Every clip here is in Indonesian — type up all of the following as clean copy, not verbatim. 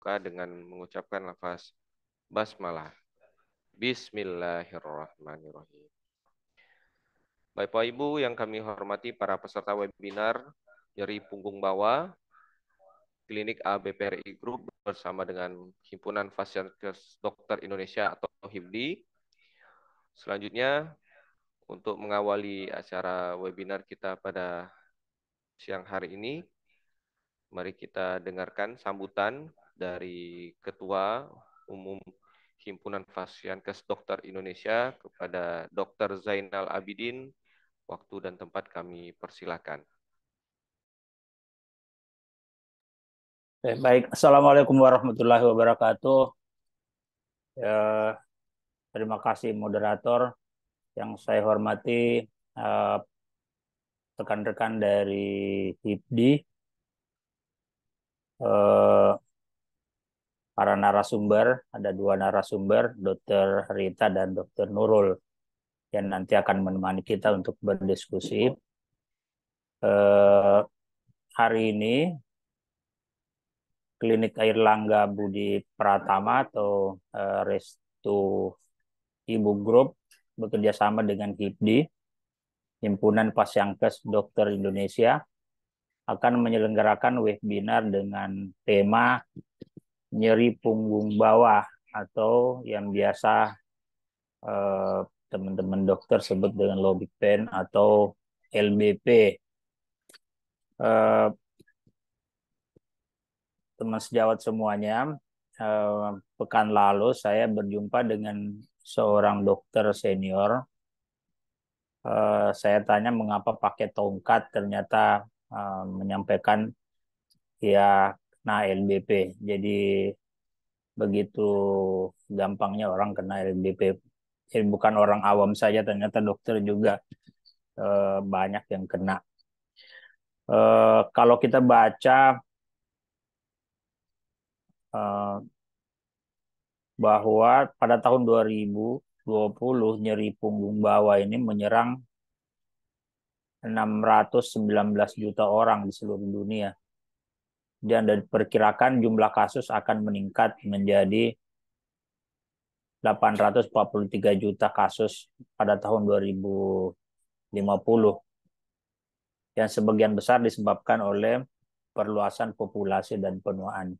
buka dengan mengucapkan lafaz basmalah. Bismillahirrahmanirrahim. Bapak Ibu yang kami hormati para peserta webinar nyeri punggung bawah Klinik ABPRI Group bersama dengan Himpunan Vaskes Dokter Indonesia atau HIPDI. Selanjutnya, untuk mengawali acara webinar kita pada siang hari ini, mari kita dengarkan sambutan dari Ketua Umum Himpunan Vaskes Dokter Indonesia kepada Dr. Zainal Abidin. Waktu dan tempat kami persilakan. Baik, Assalamualaikum warahmatullahi wabarakatuh. Terima kasih moderator yang saya hormati, rekan-rekan dari HIPDI, para narasumber, ada dua narasumber, Dr. Rita dan Dr. Nurul, yang nanti akan menemani kita untuk berdiskusi. Hari ini, Klinik Airlangga Budi Pratama atau Restu Ibu Group bekerja sama dengan HIPDI, Himpunan Vaskes Dokter Indonesia, akan menyelenggarakan webinar dengan tema nyeri punggung bawah atau yang biasa teman-teman dokter sebut dengan low back pain atau LBP. Teman sejawat semuanya, pekan lalu saya berjumpa dengan seorang dokter senior. Saya tanya mengapa pakai tongkat, ternyata menyampaikan ya kena LBP. Jadi begitu gampangnya orang kena LBP. Jadi bukan orang awam saja, ternyata dokter juga banyak yang kena. Kalau kita baca bahwa pada tahun 2020 nyeri punggung bawah ini menyerang 619 juta orang di seluruh dunia. Dan diperkirakan jumlah kasus akan meningkat menjadi 843 juta kasus pada tahun 2050. Yang sebagian besar disebabkan oleh perluasan populasi dan penuaan.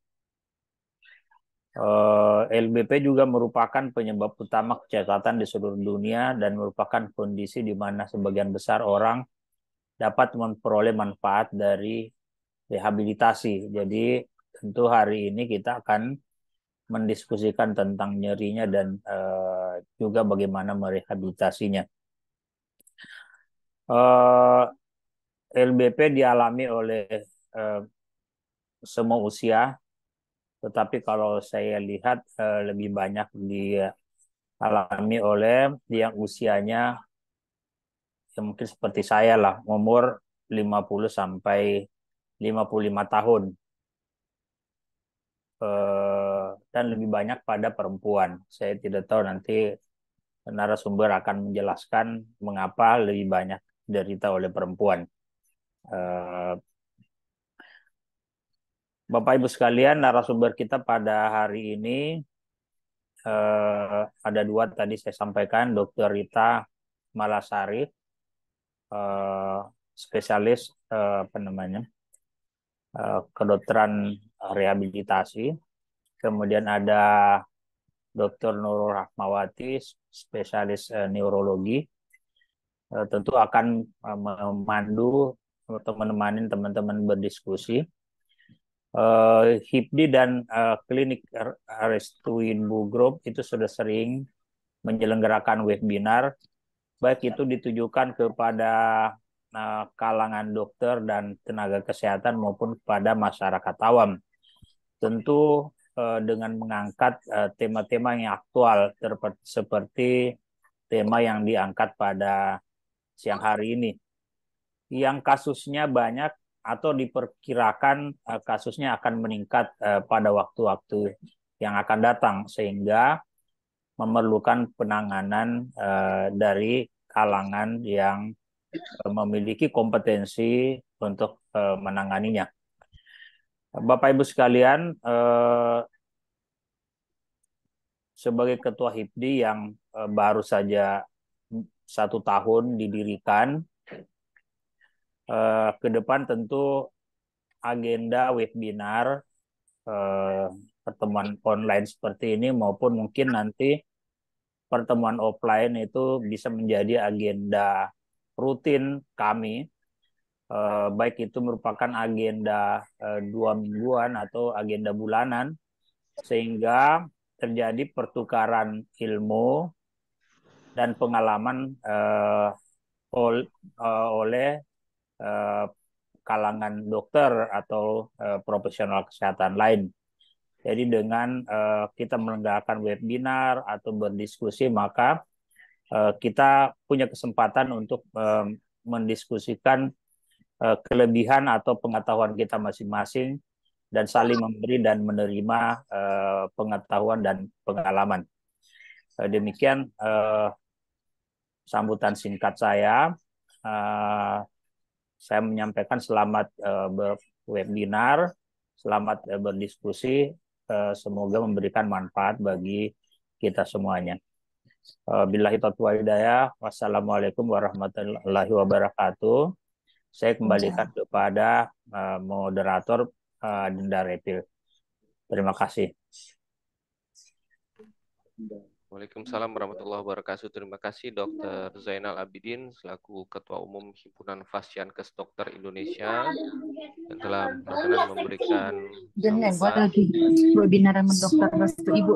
LBP juga merupakan penyebab utama kecacatan di seluruh dunia dan merupakan kondisi di mana sebagian besar orang dapat memperoleh manfaat dari rehabilitasi. Jadi tentu hari ini kita akan mendiskusikan tentang nyerinya dan juga bagaimana merehabilitasinya. LBP dialami oleh semua usia, tetapi kalau saya lihat lebih banyak dialami oleh yang usianya yang mungkin seperti saya lah, umur 50 sampai 55 tahun. Dan lebih banyak pada perempuan. Saya tidak tahu, nanti narasumber akan menjelaskan mengapa lebih banyak diderita oleh perempuan. Bapak Ibu sekalian, narasumber kita pada hari ini ada dua tadi saya sampaikan, Dr. Rita Malasari, spesialis kedokteran rehabilitasi. Kemudian ada Dr. Nurul Rahmawati, spesialis neurologi. Tentu akan memandu atau menemani teman-teman berdiskusi. HIPDI dan Klinik Restu Ibu Group itu sudah sering menyelenggarakan webinar, baik itu ditujukan kepada kalangan dokter dan tenaga kesehatan maupun kepada masyarakat awam. Tentu dengan mengangkat tema-tema yang aktual seperti tema yang diangkat pada siang hari ini. Yang kasusnya banyak atau diperkirakan kasusnya akan meningkat pada waktu-waktu yang akan datang, sehingga memerlukan penanganan dari kalangan yang memiliki kompetensi untuk menanganinya. Bapak Ibu sekalian, sebagai Ketua HIPDI yang baru saja 1 tahun didirikan, ke depan tentu agenda webinar, pertemuan online seperti ini maupun mungkin nanti pertemuan offline itu bisa menjadi agenda rutin kami, baik itu merupakan agenda 2 mingguan atau agenda bulanan, sehingga terjadi pertukaran ilmu dan pengalaman oleh kalangan dokter atau profesional kesehatan lain. Jadi dengan kita menyelenggarakan webinar atau berdiskusi, maka kita punya kesempatan untuk mendiskusikan kelebihan atau pengetahuan kita masing-masing dan saling memberi dan menerima pengetahuan dan pengalaman. Demikian sambutan singkat saya. Saya menyampaikan selamat webinar, selamat berdiskusi. Semoga memberikan manfaat bagi kita semuanya. Billahi taufiq wal hidayah. Wassalamualaikum warahmatullahi wabarakatuh. Saya kembalikan kepada moderator Dinda Repil. Terima kasih. Waalaikumsalam warahmatullahi wabarakatuh. Terima kasih Dr. Zainal Abidin selaku Ketua Umum Himpunan Fasiankes Dokter Indonesia yang telah berkenan memberikan sambutan. Webinar sama dokter Restu Ibu.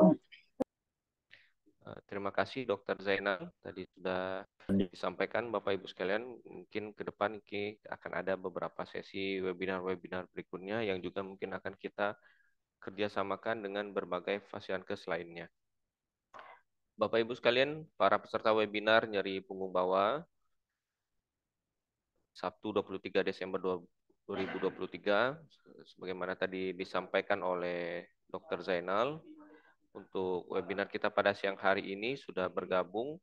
Terima kasih Dr. Zainal, tadi sudah disampaikan Bapak Ibu sekalian. Mungkin ke depan akan ada beberapa sesi webinar-webinar berikutnya yang juga mungkin akan kita kerjasamakan dengan berbagai fasiankes lainnya. Bapak Ibu sekalian, para peserta webinar nyeri punggung bawah, Sabtu 23 Desember 2023, sebagaimana tadi disampaikan oleh Dr. Zainal, untuk webinar kita pada siang hari ini sudah bergabung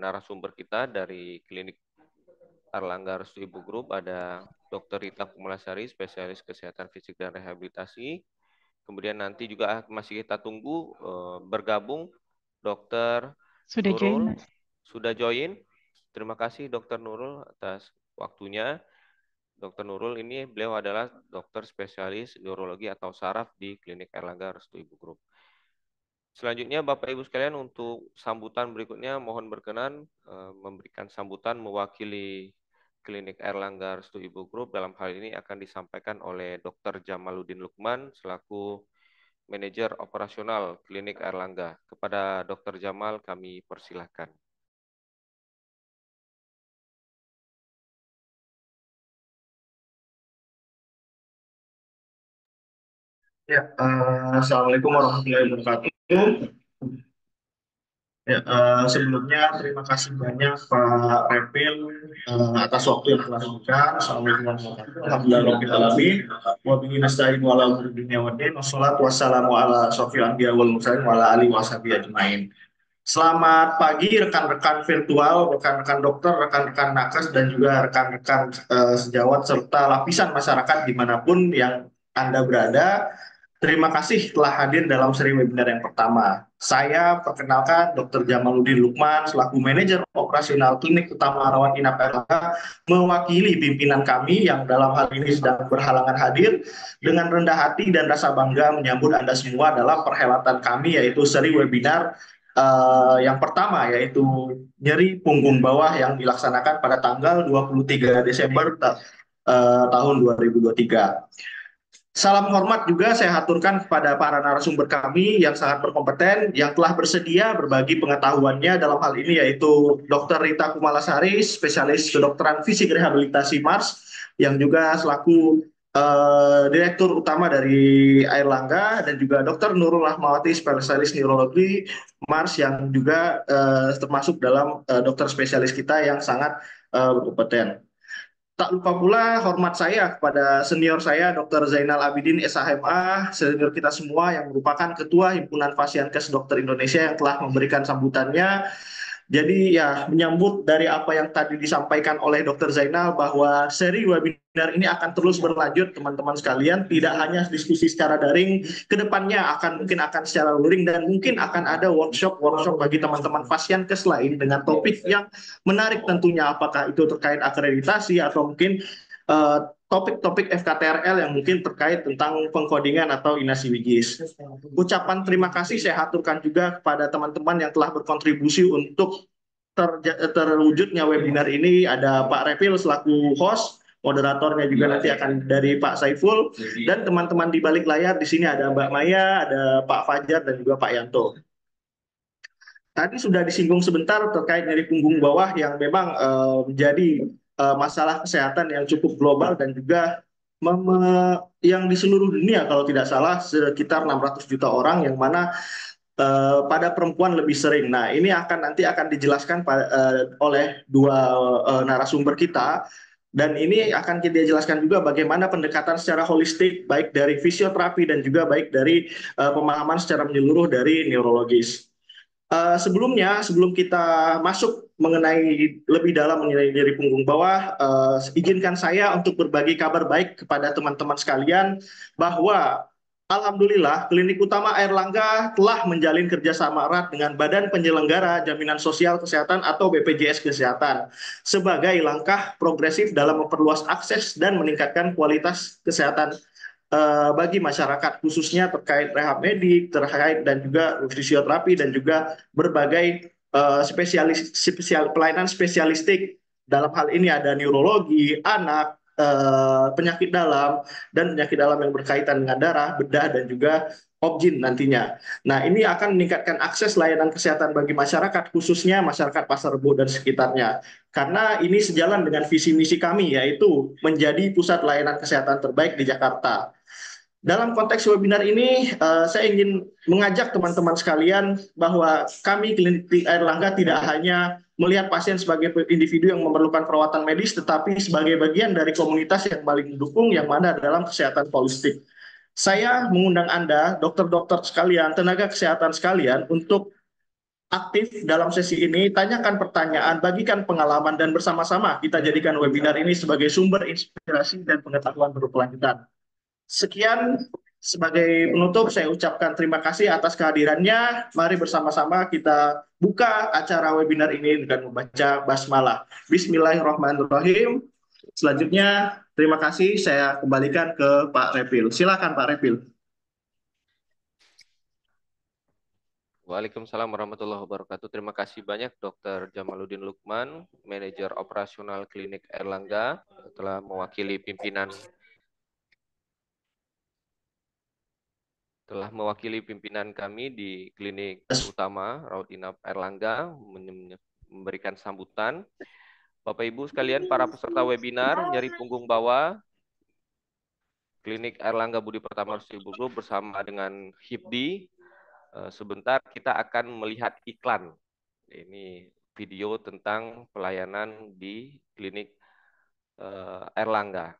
narasumber kita dari Klinik Erlangga Restu Ibu Group, ada Dr. Rita Kumalasari, spesialis kesehatan fisik dan rehabilitasi. Kemudian nanti juga masih kita tunggu bergabung Dr. Nurul. Sudah join. Terima kasih Dr. Nurul atas waktunya. Dr. Nurul ini beliau adalah dokter spesialis neurologi atau saraf di Klinik Erlangga Restu Ibu Group. Selanjutnya Bapak Ibu sekalian, untuk sambutan berikutnya mohon berkenan memberikan sambutan mewakili Klinik Erlangga Restu Ibu Group. Dalam hal ini akan disampaikan oleh Dr. Jamaluddin Lukman selaku Manajer Operasional Klinik Erlangga. Kepada Dr. Jamal kami persilahkan. Ya, Assalamualaikum warahmatullahi wabarakatuh. Ya, sebelumnya terima kasih banyak Pak Repil atas waktu yang telah diberikan. Assalamualaikum warahmatullahi wabarakatuh. Alhamdulillahirobbilalamin. Wa bihi nasta'in wa ala umuri dunya waddin. Wassalatu wassalamu ala sofil anbiya wal mursalin wa ala alihi washabihi ajmain. Selamat pagi rekan-rekan virtual, rekan-rekan dokter, rekan-rekan nakes, dan juga rekan-rekan sejawat serta lapisan masyarakat dimanapun yang Anda berada. Terima kasih telah hadir dalam seri webinar yang pertama. Saya perkenalkan Dr. Jamaluddin Lukman selaku Manajer Operasional Klinik Utama Rawat Inap Erlangga, mewakili pimpinan kami yang dalam hal ini sedang berhalangan hadir, dengan rendah hati dan rasa bangga menyambut Anda semua dalam perhelatan kami, yaitu seri webinar yang pertama, yaitu nyeri punggung bawah yang dilaksanakan pada tanggal 23 Desember tahun 2023. Salam hormat juga saya haturkan kepada para narasumber kami yang sangat berkompeten, yang telah bersedia berbagi pengetahuannya dalam hal ini, yaitu Dr. Rita Kumalasari, spesialis kedokteran fisik rehabilitasi MARS, yang juga selaku Direktur Utama dari Airlangga, dan juga Dr. Nurul Rahmawati, spesialis neurologi MARS, yang juga termasuk dalam dokter spesialis kita yang sangat berkompeten. Tak lupa pula hormat saya kepada senior saya, Dr. Zainal Abidin, SHMA, senior kita semua yang merupakan Ketua Himpunan Fasiankes Dokter Indonesia yang telah memberikan sambutannya. Jadi ya menyambut dari apa yang tadi disampaikan oleh Dr. Zainal bahwa seri webinar ini akan terus berlanjut teman-teman sekalian, tidak hanya diskusi secara daring, kedepannya mungkin akan secara luring dan mungkin akan ada workshop bagi teman-teman Fasiankes lain dengan topik yang menarik tentunya, apakah itu terkait akreditasi atau mungkin eh, topik-topik FKTRL yang mungkin terkait tentang pengkodingan atau inasi wigis. Ucapan terima kasih saya aturkan juga kepada teman-teman yang telah berkontribusi untuk terwujudnya webinar ini. Ada Pak Repil selaku host, moderatornya juga nanti akan dari Pak Saiful, dan teman-teman di balik layar di sini ada Mbak Maya, ada Pak Fajar, dan juga Pak Yanto. Tadi sudah disinggung sebentar terkait nyeri punggung bawah yang memang menjadi masalah kesehatan yang cukup global dan juga yang di seluruh dunia kalau tidak salah sekitar 600 juta orang, yang mana pada perempuan lebih sering. Nah, ini nanti akan dijelaskan oleh dua narasumber kita, dan ini akan kita jelaskan juga bagaimana pendekatan secara holistik baik dari fisioterapi dan juga baik dari pemahaman secara menyeluruh dari neurologis. Sebelum kita masuk mengenai lebih dalam mengenai nyeri punggung bawah, izinkan saya untuk berbagi kabar baik kepada teman-teman sekalian bahwa alhamdulillah Klinik Utama Airlangga telah menjalin kerjasama erat dengan Badan Penyelenggara Jaminan Sosial Kesehatan atau BPJS Kesehatan sebagai langkah progresif dalam memperluas akses dan meningkatkan kualitas kesehatan bagi masyarakat, khususnya terkait rehab medik, terkait dan juga fisioterapi dan juga berbagai pelayanan spesialistik. Dalam hal ini ada neurologi, anak, penyakit dalam, dan penyakit dalam yang berkaitan dengan darah, bedah, dan juga objin nantinya. Nah, ini akan meningkatkan akses layanan kesehatan bagi masyarakat, khususnya masyarakat Pasar Rebo dan sekitarnya. Karena ini sejalan dengan visi misi kami, yaitu menjadi pusat layanan kesehatan terbaik di Jakarta. Dalam konteks webinar ini, saya ingin mengajak teman-teman sekalian bahwa kami Klinik Airlangga tidak hanya melihat pasien sebagai individu yang memerlukan perawatan medis, tetapi sebagai bagian dari komunitas yang paling mendukung, yang mana dalam kesehatan holistik. Saya mengundang Anda, dokter-dokter sekalian, tenaga kesehatan sekalian, untuk aktif dalam sesi ini, tanyakan pertanyaan, bagikan pengalaman, dan bersama-sama kita jadikan webinar ini sebagai sumber inspirasi dan pengetahuan berkelanjutan. Sekian sebagai penutup, saya ucapkan terima kasih atas kehadirannya. Mari bersama-sama kita buka acara webinar ini dengan membaca basmalah. Bismillahirrahmanirrahim. Selanjutnya, terima kasih. Saya kembalikan ke Pak Repil. Silakan Pak Repil. Waalaikumsalam warahmatullahi wabarakatuh. Terima kasih banyak Dr. Jamaluddin Lukman, Manajer Operasional Klinik Airlangga, telah mewakili pimpinan kami di Klinik Utama Rawat Inap Airlangga memberikan sambutan. Bapak Ibu sekalian, para peserta webinar nyeri punggung bawah Klinik Airlangga Budi Pertama Group bersama dengan HIPDI. Sebentar kita akan melihat iklan. Ini video tentang pelayanan di Klinik Airlangga.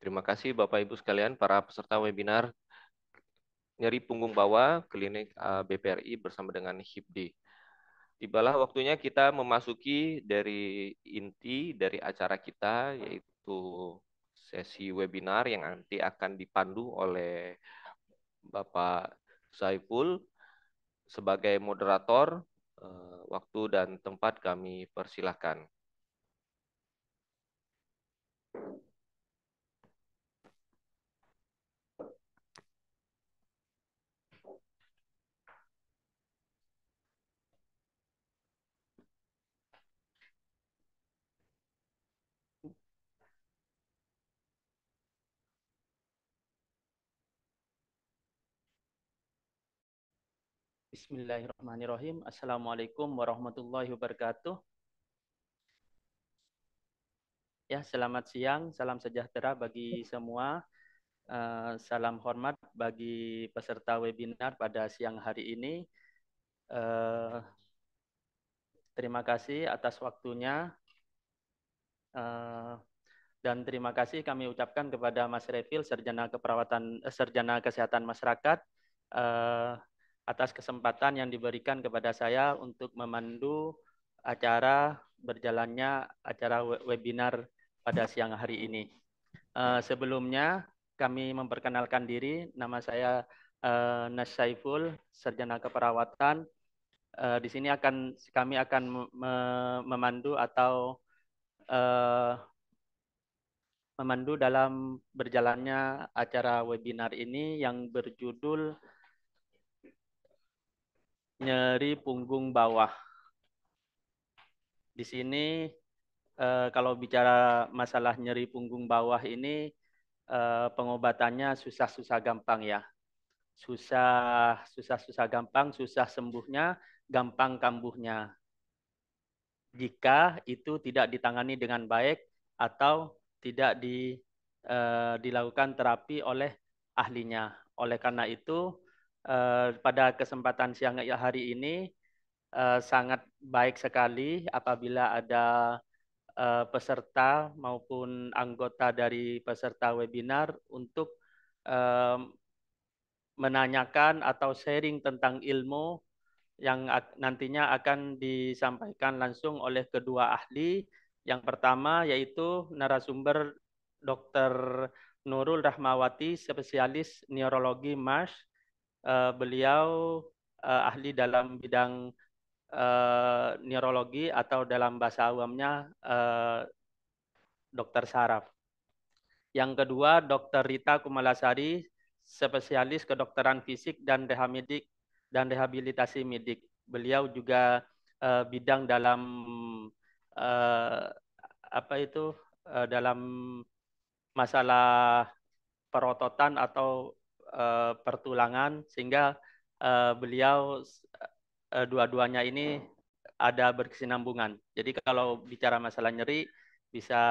Terima kasih Bapak Ibu sekalian para peserta webinar nyeri punggung bawah klinik BPRI bersama dengan HIPD. Tibalah waktunya kita memasuki dari inti dari acara kita, yaitu sesi webinar yang nanti akan dipandu oleh Bapak Saiful sebagai moderator. Waktu dan tempat kami persilahkan. Bismillahirrahmanirrahim. Assalamualaikum warahmatullahi wabarakatuh. Ya, selamat siang, salam sejahtera bagi semua. Salam hormat bagi peserta webinar pada siang hari ini. Terima kasih atas waktunya. Dan terima kasih kami ucapkan kepada Mas Refil, Sarjana Kesehatan Masyarakat, atas kesempatan yang diberikan kepada saya untuk memandu acara berjalannya acara webinar pada siang hari ini. Sebelumnya kami memperkenalkan diri, nama saya Nas Saiful, Sarjana Keperawatan. Di sini kami akan memandu atau memandu dalam berjalannya acara webinar ini yang berjudul nyeri punggung bawah. Di sini kalau bicara masalah nyeri punggung bawah ini pengobatannya susah-susah gampang ya. Susah gampang, susah sembuhnya, gampang kambuhnya. Jika itu tidak ditangani dengan baik atau tidak dilakukan terapi oleh ahlinya. Oleh karena itu, pada kesempatan siang hari ini sangat baik sekali apabila ada peserta maupun anggota dari peserta webinar untuk menanyakan atau sharing tentang ilmu yang nantinya akan disampaikan langsung oleh kedua ahli. Yang pertama yaitu narasumber Dr. Nurul Rahmawati, spesialis neurologi MASH. Beliau ahli dalam bidang neurologi atau dalam bahasa awamnya dokter saraf. Yang kedua, Dr. Rita Kumalasari, spesialis kedokteran fisik dan rehabilitasi medik. Beliau juga bidang dalam dalam masalah perototan atau pertulangan, sehingga beliau dua-duanya ini ada berkesinambungan. Jadi kalau bicara masalah nyeri bisa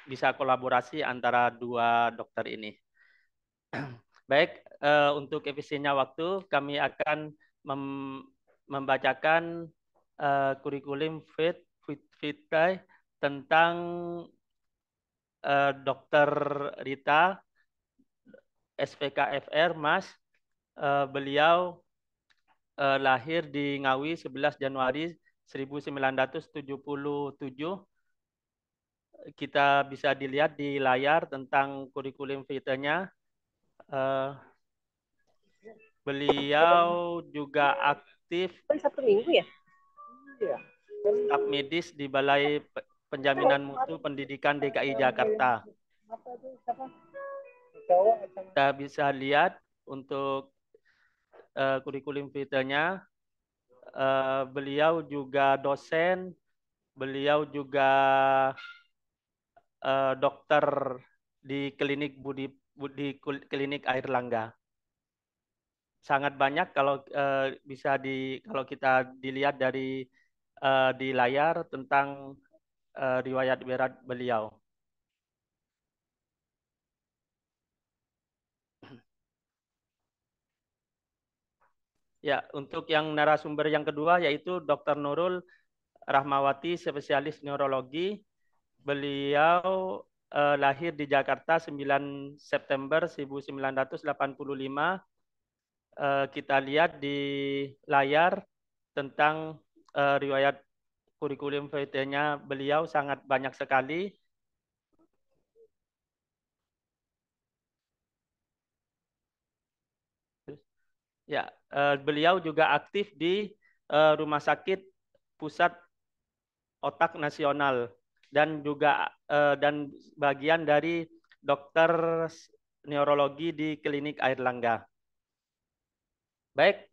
bisa kolaborasi antara dua dokter ini. Baik, untuk efisiennya waktu kami akan membacakan kurikulum vitae tentang Dr. Rita, SPKFR, Mas. Beliau lahir di Ngawi 11 Januari 1977. Kita bisa dilihat di layar tentang kurikulum vitae-nya. Beliau juga aktif Sabtu Minggu ya? staf medis di Balai Penjaminan Mutu Pendidikan DKI Jakarta. Kita bisa lihat untuk kurikulum vitae-nya. Beliau juga dosen, beliau juga dokter di klinik klinik Airlangga. Sangat banyak kalau kalau kita dilihat dari di layar tentang riwayat berat beliau. Ya, untuk yang narasumber yang kedua yaitu Dr. Nurul Rahmawati, spesialis neurologi. Beliau lahir di Jakarta 9 September 1985. Kita lihat di layar tentang riwayat kurikulum vitae-nya beliau sangat banyak sekali. Ya, beliau juga aktif di Rumah Sakit Pusat Otak Nasional dan juga dan bagian dari dokter neurologi di Klinik Airlangga. Baik,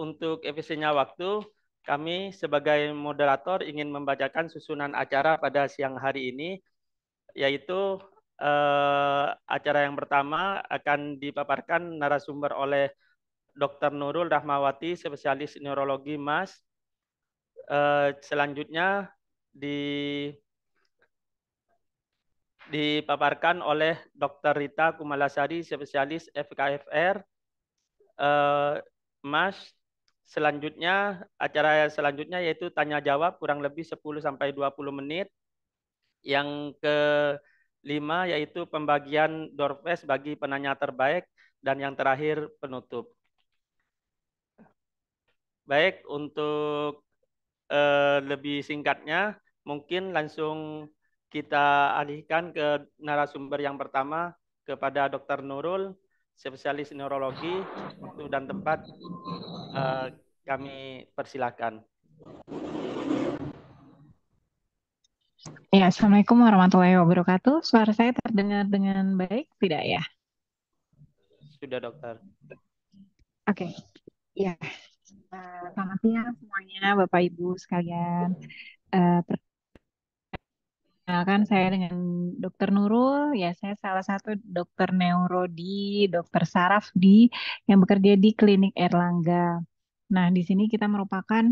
untuk efisiennya waktu, kami sebagai moderator ingin membacakan susunan acara pada siang hari ini, yaitu acara yang pertama akan dipaparkan narasumber oleh Dr. Nurul Rahmawati, spesialis neurologi MAS. Selanjutnya dipaparkan oleh Dr. Rita Kumalasari, spesialis FKFR MAS. Selanjutnya, acara selanjutnya yaitu tanya jawab kurang lebih 10-20 menit. Yang kelima yaitu pembagian door prize bagi penanya terbaik, dan yang terakhir penutup. Baik, untuk lebih singkatnya, mungkin langsung kita alihkan ke narasumber yang pertama, kepada Dr. Nurul, spesialis neurologi. Waktu dan tempat kami persilakan. Ya, Assalamualaikum warahmatullahi wabarakatuh. Suara saya terdengar dengan baik, tidak ya? Sudah, dokter. Oke. Ya. Selamat siang semuanya, Bapak Ibu sekalian. Perkenalkan saya dengan Dr. Nurul. Ya, saya salah satu dokter neuro di Dr. Saraf yang bekerja di Klinik Airlangga. Nah, di sini kita merupakan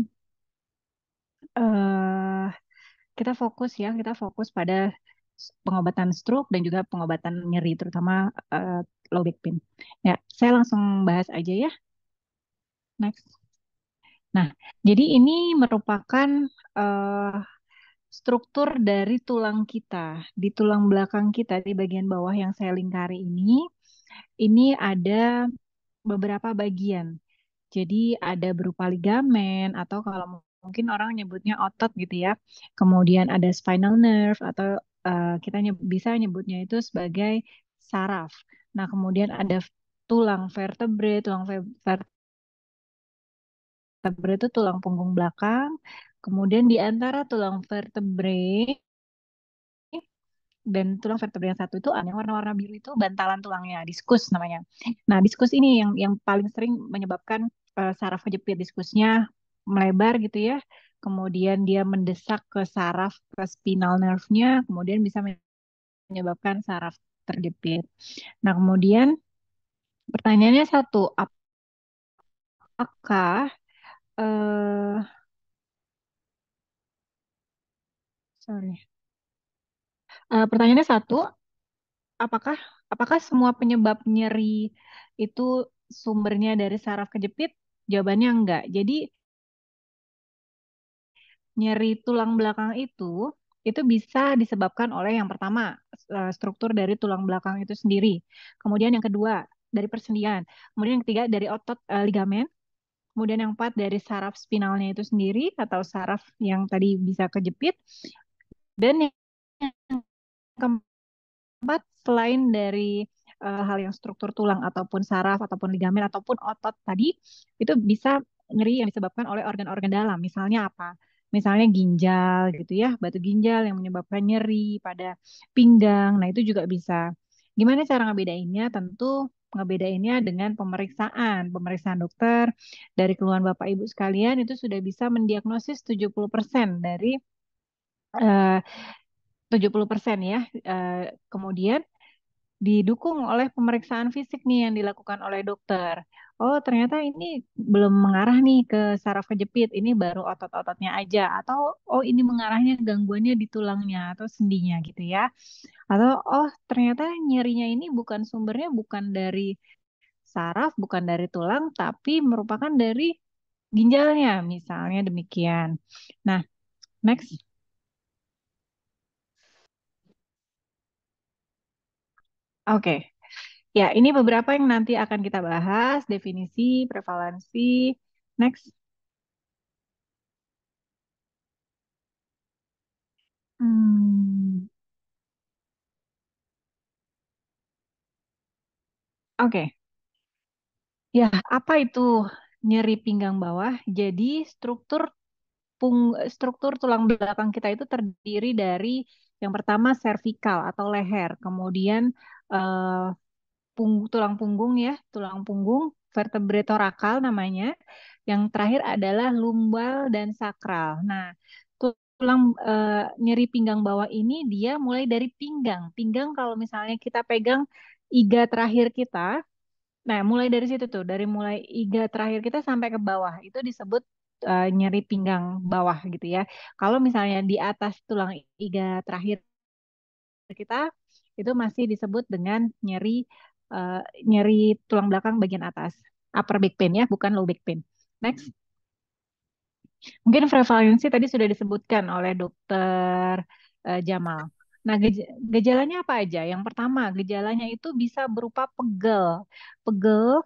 kita fokus pada pengobatan stroke dan juga pengobatan nyeri, terutama low back pain. Ya, saya langsung bahas aja ya. Next. Nah, jadi ini merupakan struktur dari tulang kita. Di tulang belakang kita, di bagian bawah yang saya lingkari ini ada beberapa bagian. Jadi ada berupa ligamen, atau kalau mungkin orang nyebutnya otot gitu ya. Kemudian ada spinal nerve, atau kita bisa nyebutnya itu sebagai saraf. Nah, kemudian ada tulang vertebrae. Vertebrae itu tulang punggung belakang. Kemudian di antara tulang vertebrae dan tulang vertebrae yang satu itu yang warna-warna biru itu bantalan tulangnya, diskus namanya. Nah, diskus ini yang paling sering menyebabkan saraf kejepit. Diskusnya melebar gitu ya. Kemudian dia mendesak ke saraf, ke spinal nerve-nya, kemudian bisa menyebabkan saraf terjepit. Nah, kemudian pertanyaannya satu, apakah pertanyaannya satu, apakah semua penyebab nyeri itu sumbernya dari saraf kejepit? Jawabannya enggak. Jadi nyeri tulang belakang itu bisa disebabkan oleh yang pertama struktur dari tulang belakang itu sendiri. Kemudian yang kedua dari persendian. Kemudian yang ketiga dari otot ligamen. Kemudian yang keempat dari saraf spinalnya itu sendiri atau saraf yang tadi bisa kejepit. Dan yang keempat, selain dari hal yang struktur tulang ataupun saraf ataupun ligamen ataupun otot tadi, itu bisa nyeri yang disebabkan oleh organ-organ dalam. Misalnya apa? Misalnya ginjal gitu ya, batu ginjal yang menyebabkan nyeri pada pinggang. Nah, itu juga bisa. Gimana cara ngebedainnya? Tentu ngebedainnya dengan pemeriksaan dokter. Dari keluhan Bapak Ibu sekalian itu sudah bisa mendiagnosis 70% dari 70% ya. Kemudian didukung oleh pemeriksaan fisik nih yang dilakukan oleh dokter. Oh, ternyata ini belum mengarah nih ke saraf kejepit, ini baru otot-ototnya aja. Atau, oh ini mengarahnya gangguannya di tulangnya atau sendinya gitu ya. Atau, oh ternyata nyerinya ini sumbernya bukan dari saraf, bukan dari tulang, tapi merupakan dari ginjalnya, misalnya demikian. Nah, Next. Oke. Ya, ini beberapa yang nanti akan kita bahas, definisi, prevalensi. Next. Hmm, Oke. Ya, apa itu nyeri pinggang bawah? Jadi struktur tulang belakang kita itu terdiri dari yang pertama servikal atau leher, kemudian eh, tulang punggung ya, tulang punggung, vertebrae torakal namanya. Yang terakhir adalah lumbal dan sakral. Nah, tulang nyeri pinggang bawah ini dia mulai dari pinggang. Pinggang kalau misalnya kita pegang iga terakhir kita, nah mulai dari situ tuh, dari mulai iga terakhir kita sampai ke bawah itu disebut nyeri pinggang bawah gitu ya. Kalau misalnya di atas tulang iga terakhir kita itu masih disebut dengan eh, nyeri tulang belakang bagian atas, upper back pain ya, bukan low back pain. Next, mungkin prevalensi tadi sudah disebutkan oleh dokter Jamal. Nah, gejalanya apa aja? Yang pertama, gejalanya itu bisa berupa pegel,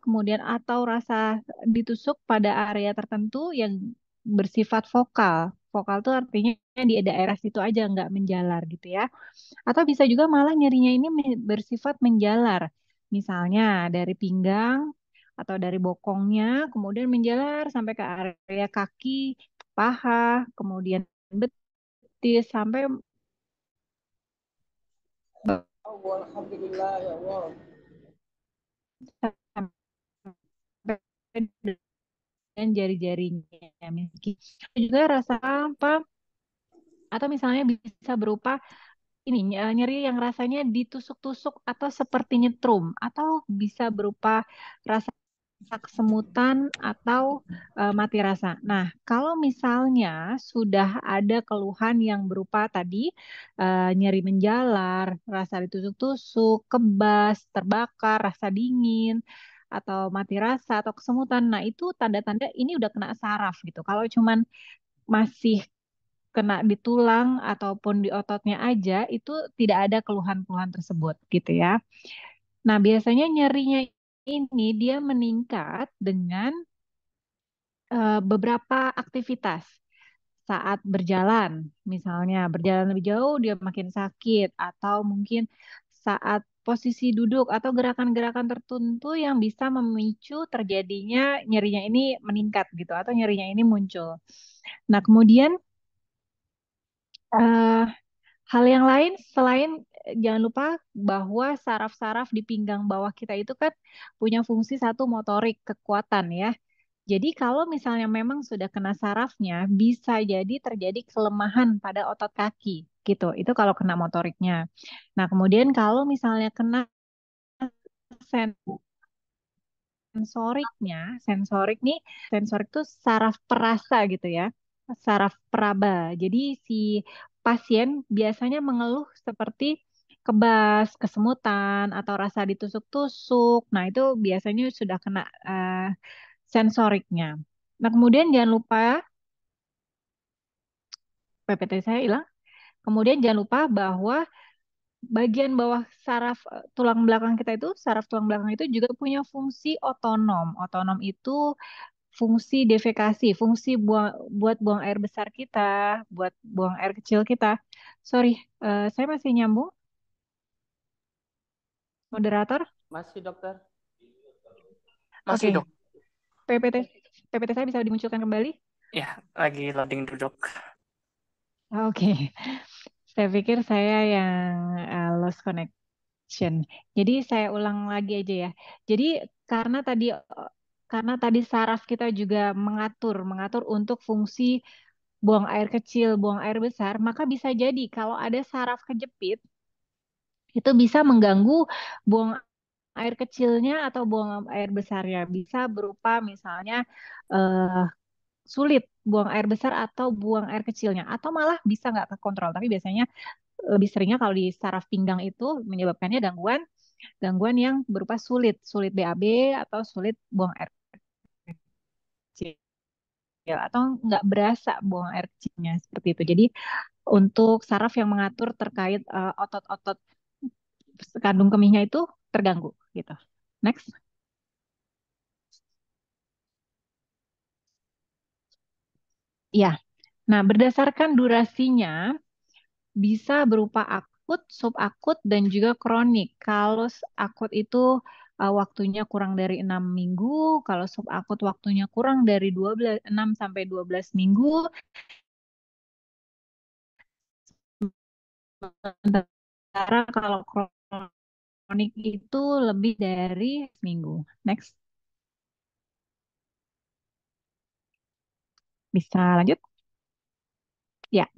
kemudian atau rasa ditusuk pada area tertentu yang bersifat vokal. Vokal itu artinya di daerah situ aja, nggak menjalar gitu ya. Atau bisa juga malah nyerinya ini bersifat menjalar. Misalnya dari pinggang atau dari bokongnya, kemudian menjalar sampai ke area kaki, paha, kemudian betis, sampai dan jari-jarinya. Juga rasa apa? Atau misalnya bisa berupa ini nyeri yang rasanya ditusuk-tusuk atau seperti nyetrum, atau bisa berupa rasa kesemutan atau mati rasa. Nah, kalau misalnya sudah ada keluhan yang berupa tadi nyeri menjalar, rasa ditusuk-tusuk, kebas, terbakar, rasa dingin, atau mati rasa atau kesemutan, nah itu tanda-tanda ini udah kena saraf gitu. Kalau cuman masih kena di tulang ataupun di ototnya aja, itu tidak ada keluhan-keluhan tersebut gitu ya. Nah, biasanya nyerinya ini dia meningkat dengan beberapa aktivitas saat berjalan. Misalnya berjalan lebih jauh dia makin sakit atau mungkin saat posisi duduk atau gerakan-gerakan tertentu yang bisa memicu terjadinya nyerinya ini meningkat gitu atau nyerinya ini muncul. Nah, kemudian eh, hal yang lain selain jangan lupa bahwa saraf-saraf di pinggang bawah kita itu kan punya fungsi satu motorik kekuatan ya. Jadi kalau misalnya memang sudah kena sarafnya, bisa jadi terjadi kelemahan pada otot kaki gitu. Itu kalau kena motoriknya. Nah, kemudian kalau misalnya kena sensoriknya, sensorik tuh saraf perasa gitu ya, saraf peraba. Jadi si pasien biasanya mengeluh seperti kebas, kesemutan, atau rasa ditusuk-tusuk. Nah, itu biasanya sudah kena sensoriknya. Nah, kemudian jangan lupa, PPT saya hilang. Kemudian jangan lupa bahwa bagian bawah tulang belakang kita itu, saraf tulang belakang itu juga punya fungsi otonom. Otonom itu fungsi defekasi, fungsi buat buang air besar kita, buat buang air kecil kita. Sorry, saya masih nyambung, moderator. Masih dokter? Masih Oke, dok. PPT PPT saya bisa dimunculkan kembali? Ya, lagi loading dulu dok. Oke, saya pikir saya yang lost connection. Jadi saya ulang lagi aja ya. Jadi karena tadi karena tadi saraf kita juga mengatur untuk fungsi buang air kecil, buang air besar, maka bisa jadi kalau ada saraf kejepit itu bisa mengganggu buang air kecilnya atau buang air besarnya. Bisa berupa misalnya eh, sulit buang air besar atau buang air kecilnya, atau malah bisa nggak terkontrol. Tapi biasanya lebih seringnya kalau di saraf pinggang itu menyebabkannya gangguan gangguan yang berupa sulit BAB atau sulit buang air kecil. atau nggak berasa buang air kecilnya seperti itu. Jadi untuk saraf yang mengatur terkait otot-otot kandung kemihnya itu terganggu gitu. Next. Ya. Nah, berdasarkan durasinya bisa berupa akut, subakut, dan juga kronik. Kalau akut itu waktunya kurang dari 6 minggu, kalau subakut waktunya kurang dari 6 sampai 12 minggu, sementara kalau kronik itu lebih dari seminggu. Next. Bisa lanjut? Ya.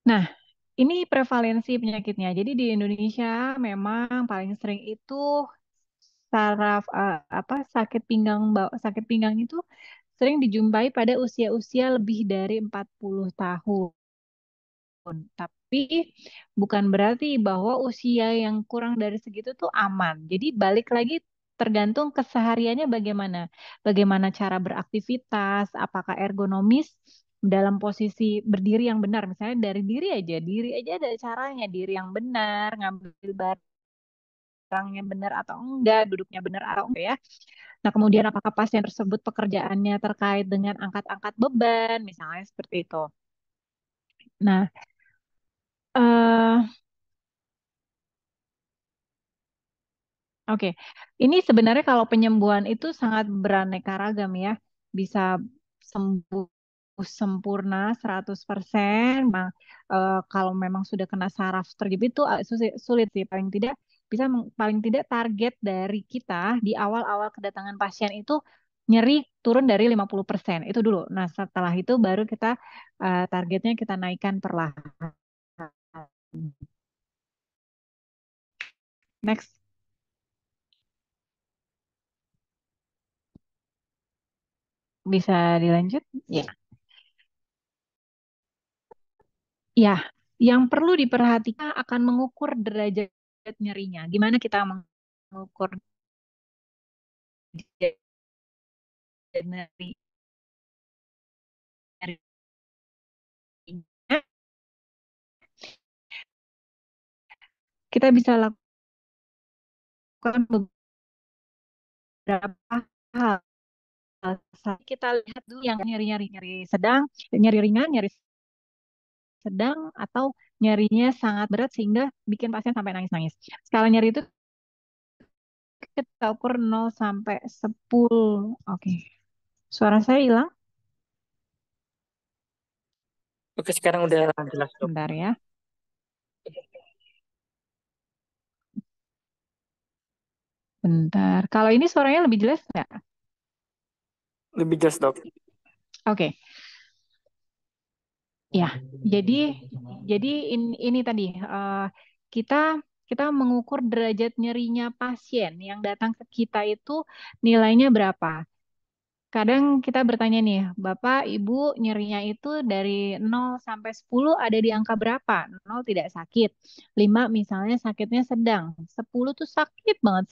Nah, ini prevalensi penyakitnya. Jadi di Indonesia memang paling sering itu saraf sakit pinggang sakit pinggang itu sering dijumpai pada usia-usia lebih dari 40 tahun. Tapi bukan berarti bahwa usia yang kurang dari segitu tuh aman. Jadi balik lagi tergantung kesehariannya bagaimana. Bagaimana cara beraktivitas, apakah ergonomis dalam posisi berdiri yang benar. Misalnya dari diri aja ada caranya, diri yang benar, ngambil barangnya benar atau enggak, duduknya benar atau enggak ya. Nah, kemudian apakah pasien tersebut pekerjaannya terkait dengan angkat-angkat beban, misalnya seperti itu. Nah, eh oke, ini sebenarnya kalau penyembuhan itu sangat beraneka ragam ya. Bisa sembuh sempurna 100%. Kalau memang sudah kena saraf terjepit itu sulit sih. Paling tidak bisa paling tidak target dari kita di awal-awal kedatangan pasien itu nyeri turun dari 50%. Itu dulu. Nah, setelah itu baru kita targetnya kita naikkan perlahan. Next. Bisa dilanjut? Ya. Ya, yang perlu diperhatikan akan mengukur derajat nyerinya. Gimana kita mengukur derajat nyerinya? Kita bisa lakukan beberapa hal. Kita lihat dulu yang nyeri sedang, nyeri ringan, nyeri sedang, atau nyerinya sangat berat sehingga bikin pasien sampai nangis-nangis. Skala nyeri itu kita ukur 0 sampai 10. Oke. Suara saya hilang? Oke, sekarang udah jelas, Dok. Bentar ya. Bentar. Kalau ini suaranya lebih jelas nggak? Lebih jelas, Dok. Oke. Ya, jadi ini tadi kita kita mengukur derajat nyerinya pasien yang datang ke kita itu nilainya berapa. Kadang kita bertanya nih, Bapak, Ibu nyerinya itu dari 0 sampai 10 ada di angka berapa? 0 tidak sakit. 5 misalnya sakitnya sedang. 10 tuh sakit banget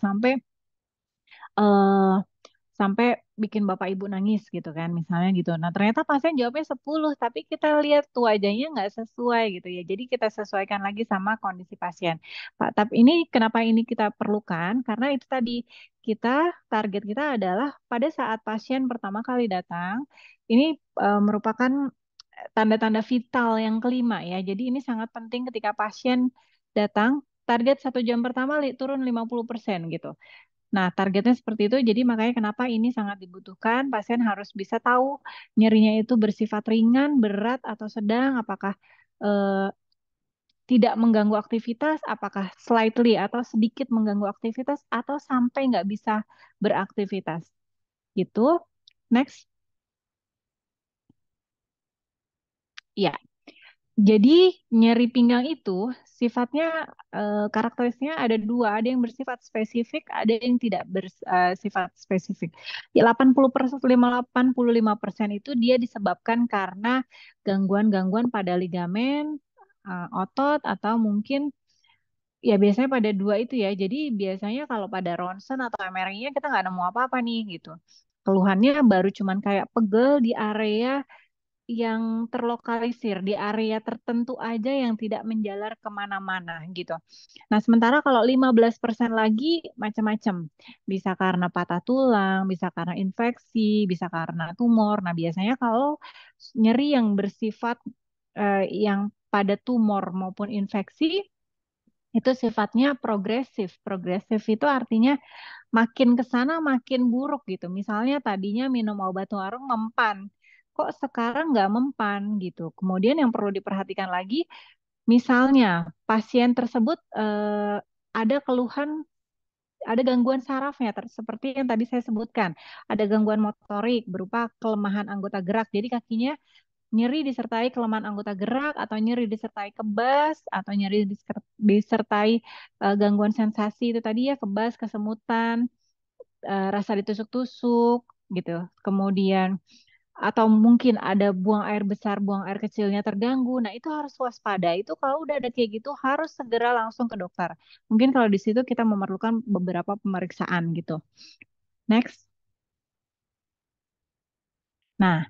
eh sampai bikin bapak ibu nangis gitu kan misalnya gitu. Nah ternyata pasien jawabnya 10 tapi kita lihat tuh wajahnya nggak sesuai gitu ya. Jadi kita sesuaikan lagi sama kondisi pasien. Pak, tapi ini kenapa ini kita perlukan? Karena itu tadi kita target kita adalah pada saat pasien pertama kali datang ini merupakan tanda-tanda vital yang kelima ya. Jadi ini sangat penting ketika pasien datang target 1 jam pertama turun 50% gitu. Nah, targetnya seperti itu. Jadi makanya kenapa ini sangat dibutuhkan. Pasien harus bisa tahu nyerinya itu bersifat ringan, berat, atau sedang. Apakah eh, tidak mengganggu aktivitas, apakah slightly atau sedikit mengganggu aktivitas, atau sampai nggak bisa beraktivitas. Gitu. Next. Ya. Jadi nyeri pinggang itu sifatnya karakteristiknya ada dua, ada yang bersifat spesifik, ada yang tidak bersifat spesifik. Ya 80%, 85% itu dia disebabkan karena gangguan-gangguan pada ligamen, otot atau mungkin ya biasanya pada dua itu ya. Jadi biasanya kalau pada ronsen atau MRI-nya kita nggak nemu apa-apa nih gitu. keluhannya baru cuman kayak pegel di area yang terlokalisir, di area tertentu aja yang tidak menjalar kemana-mana gitu. Nah, sementara kalau 15% lagi macam-macam. Bisa karena patah tulang, bisa karena infeksi, bisa karena tumor. Nah, biasanya kalau nyeri yang bersifat yang pada tumor maupun infeksi itu sifatnya progresif. Progresif itu artinya makin ke sana makin buruk gitu. Misalnya tadinya minum obat warung mempan, kok sekarang nggak mempan gitu. Kemudian yang perlu diperhatikan lagi, misalnya pasien tersebut ada keluhan, ada gangguan sarafnya, seperti yang tadi saya sebutkan, ada gangguan motorik berupa kelemahan anggota gerak. Jadi kakinya nyeri disertai kelemahan anggota gerak atau nyeri disertai kebas atau nyeri disertai gangguan sensasi itu tadi ya, kebas, kesemutan, rasa ditusuk-tusuk gitu. Kemudian atau mungkin ada buang air besar, buang air kecilnya terganggu. Nah, itu harus waspada. Itu kalau udah ada kayak gitu harus segera langsung ke dokter. Mungkin kalau di situ kita memerlukan beberapa pemeriksaan gitu. Next. Nah,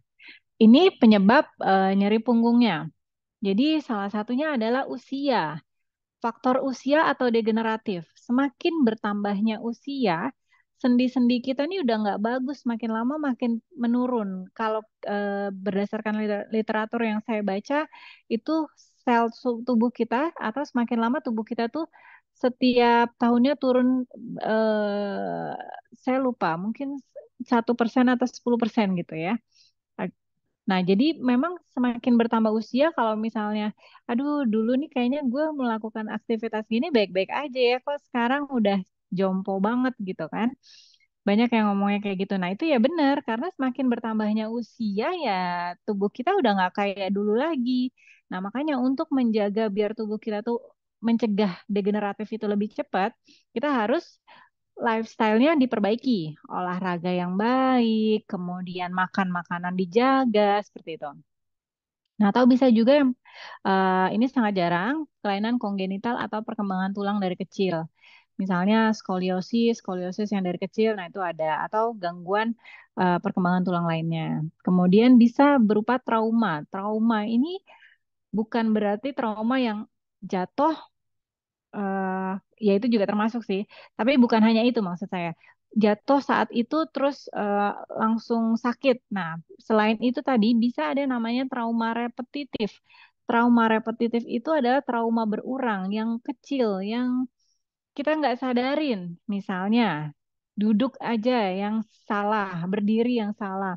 ini penyebab nyeri punggungnya. Jadi salah satunya adalah usia. Faktor usia atau degeneratif. Semakin bertambahnya usia, sendi-sendi kita ini udah nggak bagus, makin lama makin menurun. Kalau berdasarkan literatur yang saya baca, itu sel tubuh kita atau semakin lama tubuh kita tuh setiap tahunnya turun, saya lupa, mungkin 1% atau 10% gitu ya. Nah, jadi memang semakin bertambah usia, kalau misalnya, aduh dulu nih kayaknya gue melakukan aktivitas gini baik-baik aja ya, kok sekarang udah jompo banget gitu kan. Banyak yang ngomongnya kayak gitu. Nah, itu ya benar, karena semakin bertambahnya usia ya tubuh kita udah nggak kayak dulu lagi. Nah, makanya untuk menjaga biar tubuh kita tuh mencegah degeneratif itu lebih cepat, kita harus lifestyle-nya diperbaiki, olahraga yang baik, kemudian makan makanan dijaga, seperti itu. Nah, atau bisa juga yang ini sangat jarang, kelainan kongenital atau perkembangan tulang dari kecil. Misalnya skoliosis, skoliosis yang dari kecil, nah itu ada, atau gangguan perkembangan tulang lainnya. Kemudian bisa berupa trauma. Trauma ini bukan berarti trauma yang jatuh, ya itu juga termasuk sih. Tapi bukan hanya itu maksud saya. Jatuh saat itu terus langsung sakit. Nah, selain itu tadi bisa ada namanya trauma repetitif. Trauma repetitif itu adalah trauma berulang yang kecil, yang kita nggak sadarin. Misalnya, duduk aja yang salah, berdiri yang salah.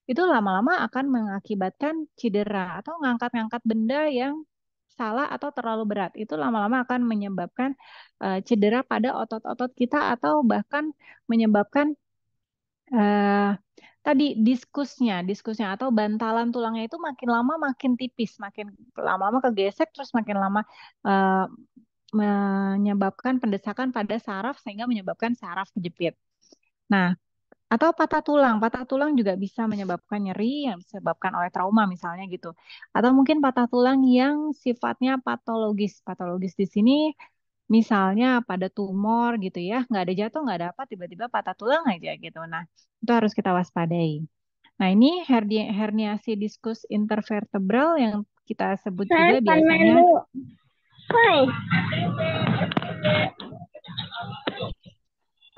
Itu lama-lama akan mengakibatkan cedera atau ngangkat-ngangkat benda yang salah atau terlalu berat. Itu lama-lama akan menyebabkan cedera pada otot-otot kita atau bahkan menyebabkan eh, tadi diskusnya atau bantalan tulangnya itu makin lama makin tipis, makin lama-lama kegesek, terus makin lama eh, menyebabkan pendesakan pada saraf sehingga menyebabkan saraf kejepit. Nah, atau patah tulang juga bisa menyebabkan nyeri yang disebabkan oleh trauma misalnya gitu. Atau mungkin patah tulang yang sifatnya patologis. Patologis di sini misalnya pada tumor gitu ya, nggak ada jatuh, nggak ada apa, tiba-tiba patah tulang aja gitu. Nah, itu harus kita waspadai. Nah, ini herniasi diskus intervertebral yang kita sebut juga biasanya.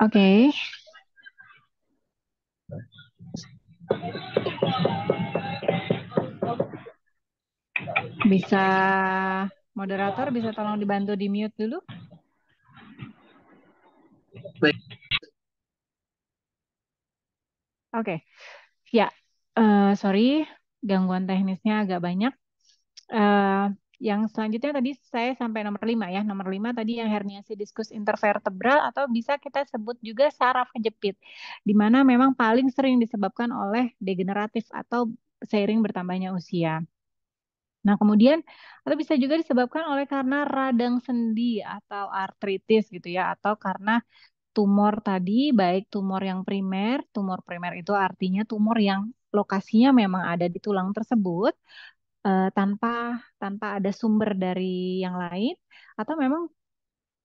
Oke. Bisa moderator bisa tolong dibantu di mute dulu. Oke. Ya, sorry, gangguan teknisnya agak banyak. Yang selanjutnya tadi saya sampai nomor 5 ya. Nomor 5 tadi yang herniasi diskus intervertebral atau bisa kita sebut juga saraf kejepit. Di mana memang paling sering disebabkan oleh degeneratif atau seiring bertambahnya usia. Nah, kemudian atau bisa juga disebabkan oleh karena radang sendi atau artritis gitu ya, atau karena tumor tadi, baik tumor primer itu artinya tumor yang lokasinya memang ada di tulang tersebut, tanpa tanpa ada sumber dari yang lain, atau memang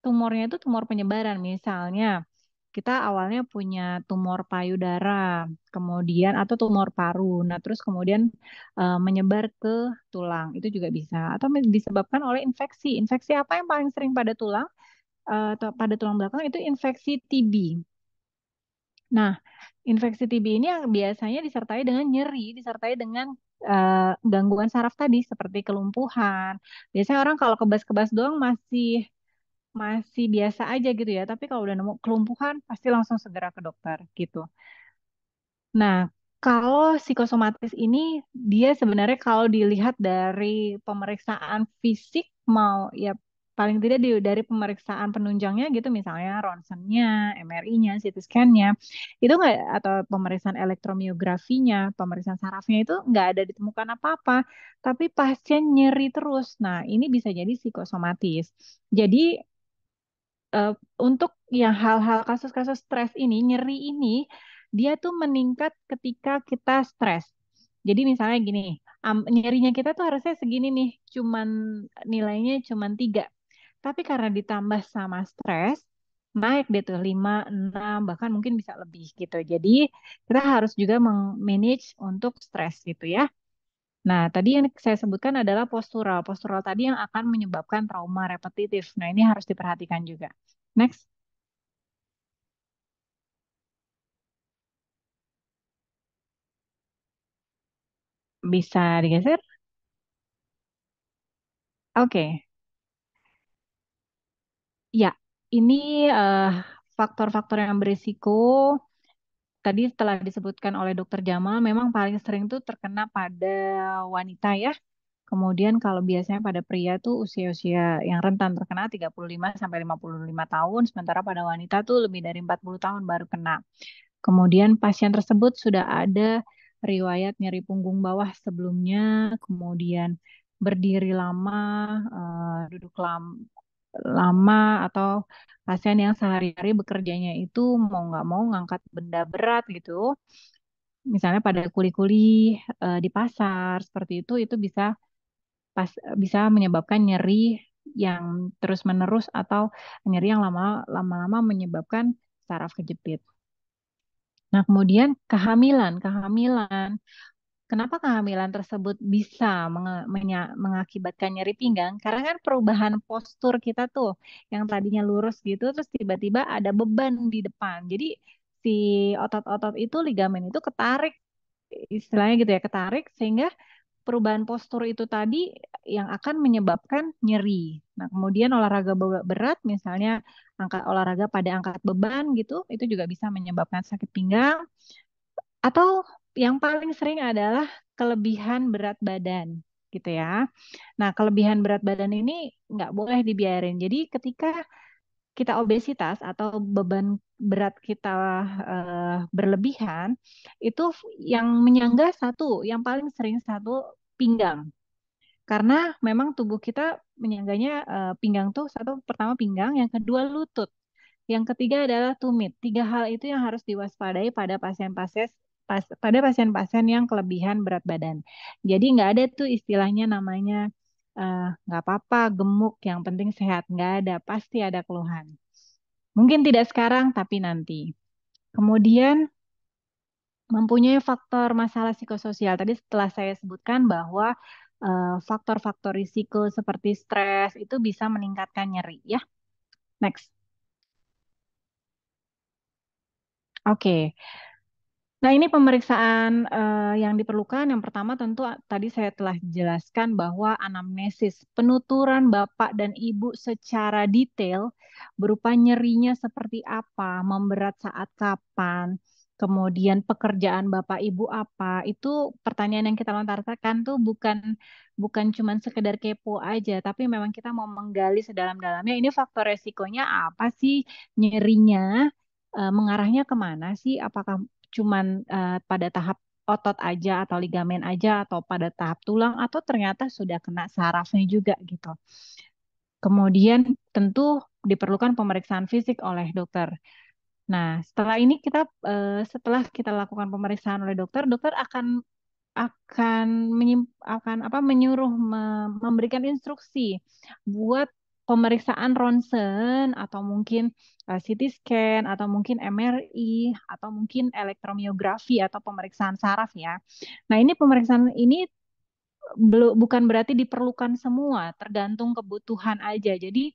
tumornya itu tumor penyebaran, misalnya kita awalnya punya tumor payudara, kemudian atau tumor paru. Nah, terus kemudian menyebar ke tulang. Itu juga bisa. Atau disebabkan oleh infeksi. Infeksi apa yang paling sering pada tulang? Atau pada tulang belakang itu infeksi TB. Nah, infeksi TB ini yang biasanya disertai dengan nyeri, disertai dengan gangguan saraf tadi seperti kelumpuhan. Biasanya orang kalau kebas-kebas doang masih masih biasa aja gitu ya, tapi kalau udah nemu kelumpuhan pasti langsung segera ke dokter gitu. Nah, kalau psikosomatis ini dia sebenarnya kalau dilihat dari pemeriksaan fisik mau ya paling tidak dari pemeriksaan penunjangnya gitu misalnya ronsennya, MRI-nya, CT scan-nya itu nggak atau pemeriksaan elektromiografinya, pemeriksaan sarafnya itu nggak ada ditemukan apa-apa, tapi pasien nyeri terus. Nah, ini bisa jadi psikosomatis. Jadi eh, untuk yang hal-hal kasus-kasus stres ini, nyeri ini, dia tuh meningkat ketika kita stres. Jadi misalnya gini, nyerinya kita tuh harusnya segini nih, cuman nilainya cuman 3. Tapi karena ditambah sama stres, naik deh tuh 5, 6, bahkan mungkin bisa lebih gitu. Jadi kita harus juga manage untuk stres gitu ya. Nah, tadi yang saya sebutkan adalah postural. Postural tadi yang akan menyebabkan trauma repetitif. Nah, ini harus diperhatikan juga. Next, bisa digeser? Oke, ya, ini eh, faktor-faktor yang berisiko tadi setelah disebutkan oleh Dokter Jamal, memang paling sering tuh terkena pada wanita ya. Kemudian kalau biasanya pada pria tuh usia-usia yang rentan terkena 35 sampai 55 tahun, sementara pada wanita tuh lebih dari 40 tahun baru kena. Kemudian pasien tersebut sudah ada riwayat nyeri punggung bawah sebelumnya, kemudian berdiri lama, duduk lama, atau pasien yang sehari-hari bekerjanya itu mau nggak mau ngangkat benda berat gitu. Misalnya pada kuli-kuli di pasar seperti itu bisa bisa menyebabkan nyeri yang terus-menerus atau nyeri yang lama-lama menyebabkan saraf kejepit. Nah, kemudian kehamilan. Kenapa kehamilan tersebut bisa mengakibatkan nyeri pinggang? Karena kan perubahan postur kita tuh, yang tadinya lurus gitu, terus tiba-tiba ada beban di depan. Jadi si otot-otot itu, ligamen itu ketarik, istilahnya gitu ya, ketarik sehingga perubahan postur itu tadi yang akan menyebabkan nyeri. Nah, kemudian olahraga berat, misalnya olahraga pada angkat beban gitu, itu juga bisa menyebabkan sakit pinggang. Atau yang paling sering adalah kelebihan berat badan, gitu ya. Nah, kelebihan berat badan ini nggak boleh dibiarin. Jadi ketika kita obesitas atau beban berat kita berlebihan, itu yang menyangga yang paling sering satu pinggang. Karena memang tubuh kita menyangganya pinggang tuh pertama pinggang, yang kedua lutut. Yang ketiga adalah tumit. 3 hal itu yang harus diwaspadai pada pada pasien-pasien yang kelebihan berat badan. Jadi nggak ada tuh istilahnya namanya nggak apa-apa gemuk, yang penting sehat. Nggak ada, pasti ada keluhan. Mungkin tidak sekarang, tapi nanti. Kemudian mempunyai faktor masalah psikososial. Tadi setelah saya sebutkan bahwa faktor-faktor risiko seperti stres itu bisa meningkatkan nyeri ya. Next. Oke. Nah, ini pemeriksaan yang diperlukan. Yang pertama tentu tadi saya telah jelaskan bahwa anamnesis, penuturan Bapak dan Ibu secara detail berupa nyerinya seperti apa, memberat saat kapan, kemudian pekerjaan Bapak Ibu apa. Itu pertanyaan yang kita lontarkan tuh bukan bukan cuman sekedar kepo aja, tapi memang kita mau menggali sedalam-dalamnya ini faktor resikonya apa sih, nyerinya mengarahnya kemana sih? Apakah cuman pada tahap otot aja atau ligamen aja atau pada tahap tulang atau ternyata sudah kena sarafnya juga gitu. Kemudian tentu diperlukan pemeriksaan fisik oleh dokter. Nah, setelah kita lakukan pemeriksaan oleh dokter, dokter akan menyuruh memberikan instruksi buat pemeriksaan ronsen atau mungkin CT scan atau mungkin MRI atau mungkin elektromiografi atau pemeriksaan saraf ya. Nah, ini pemeriksaan ini bukan berarti diperlukan semua, tergantung kebutuhan aja. Jadi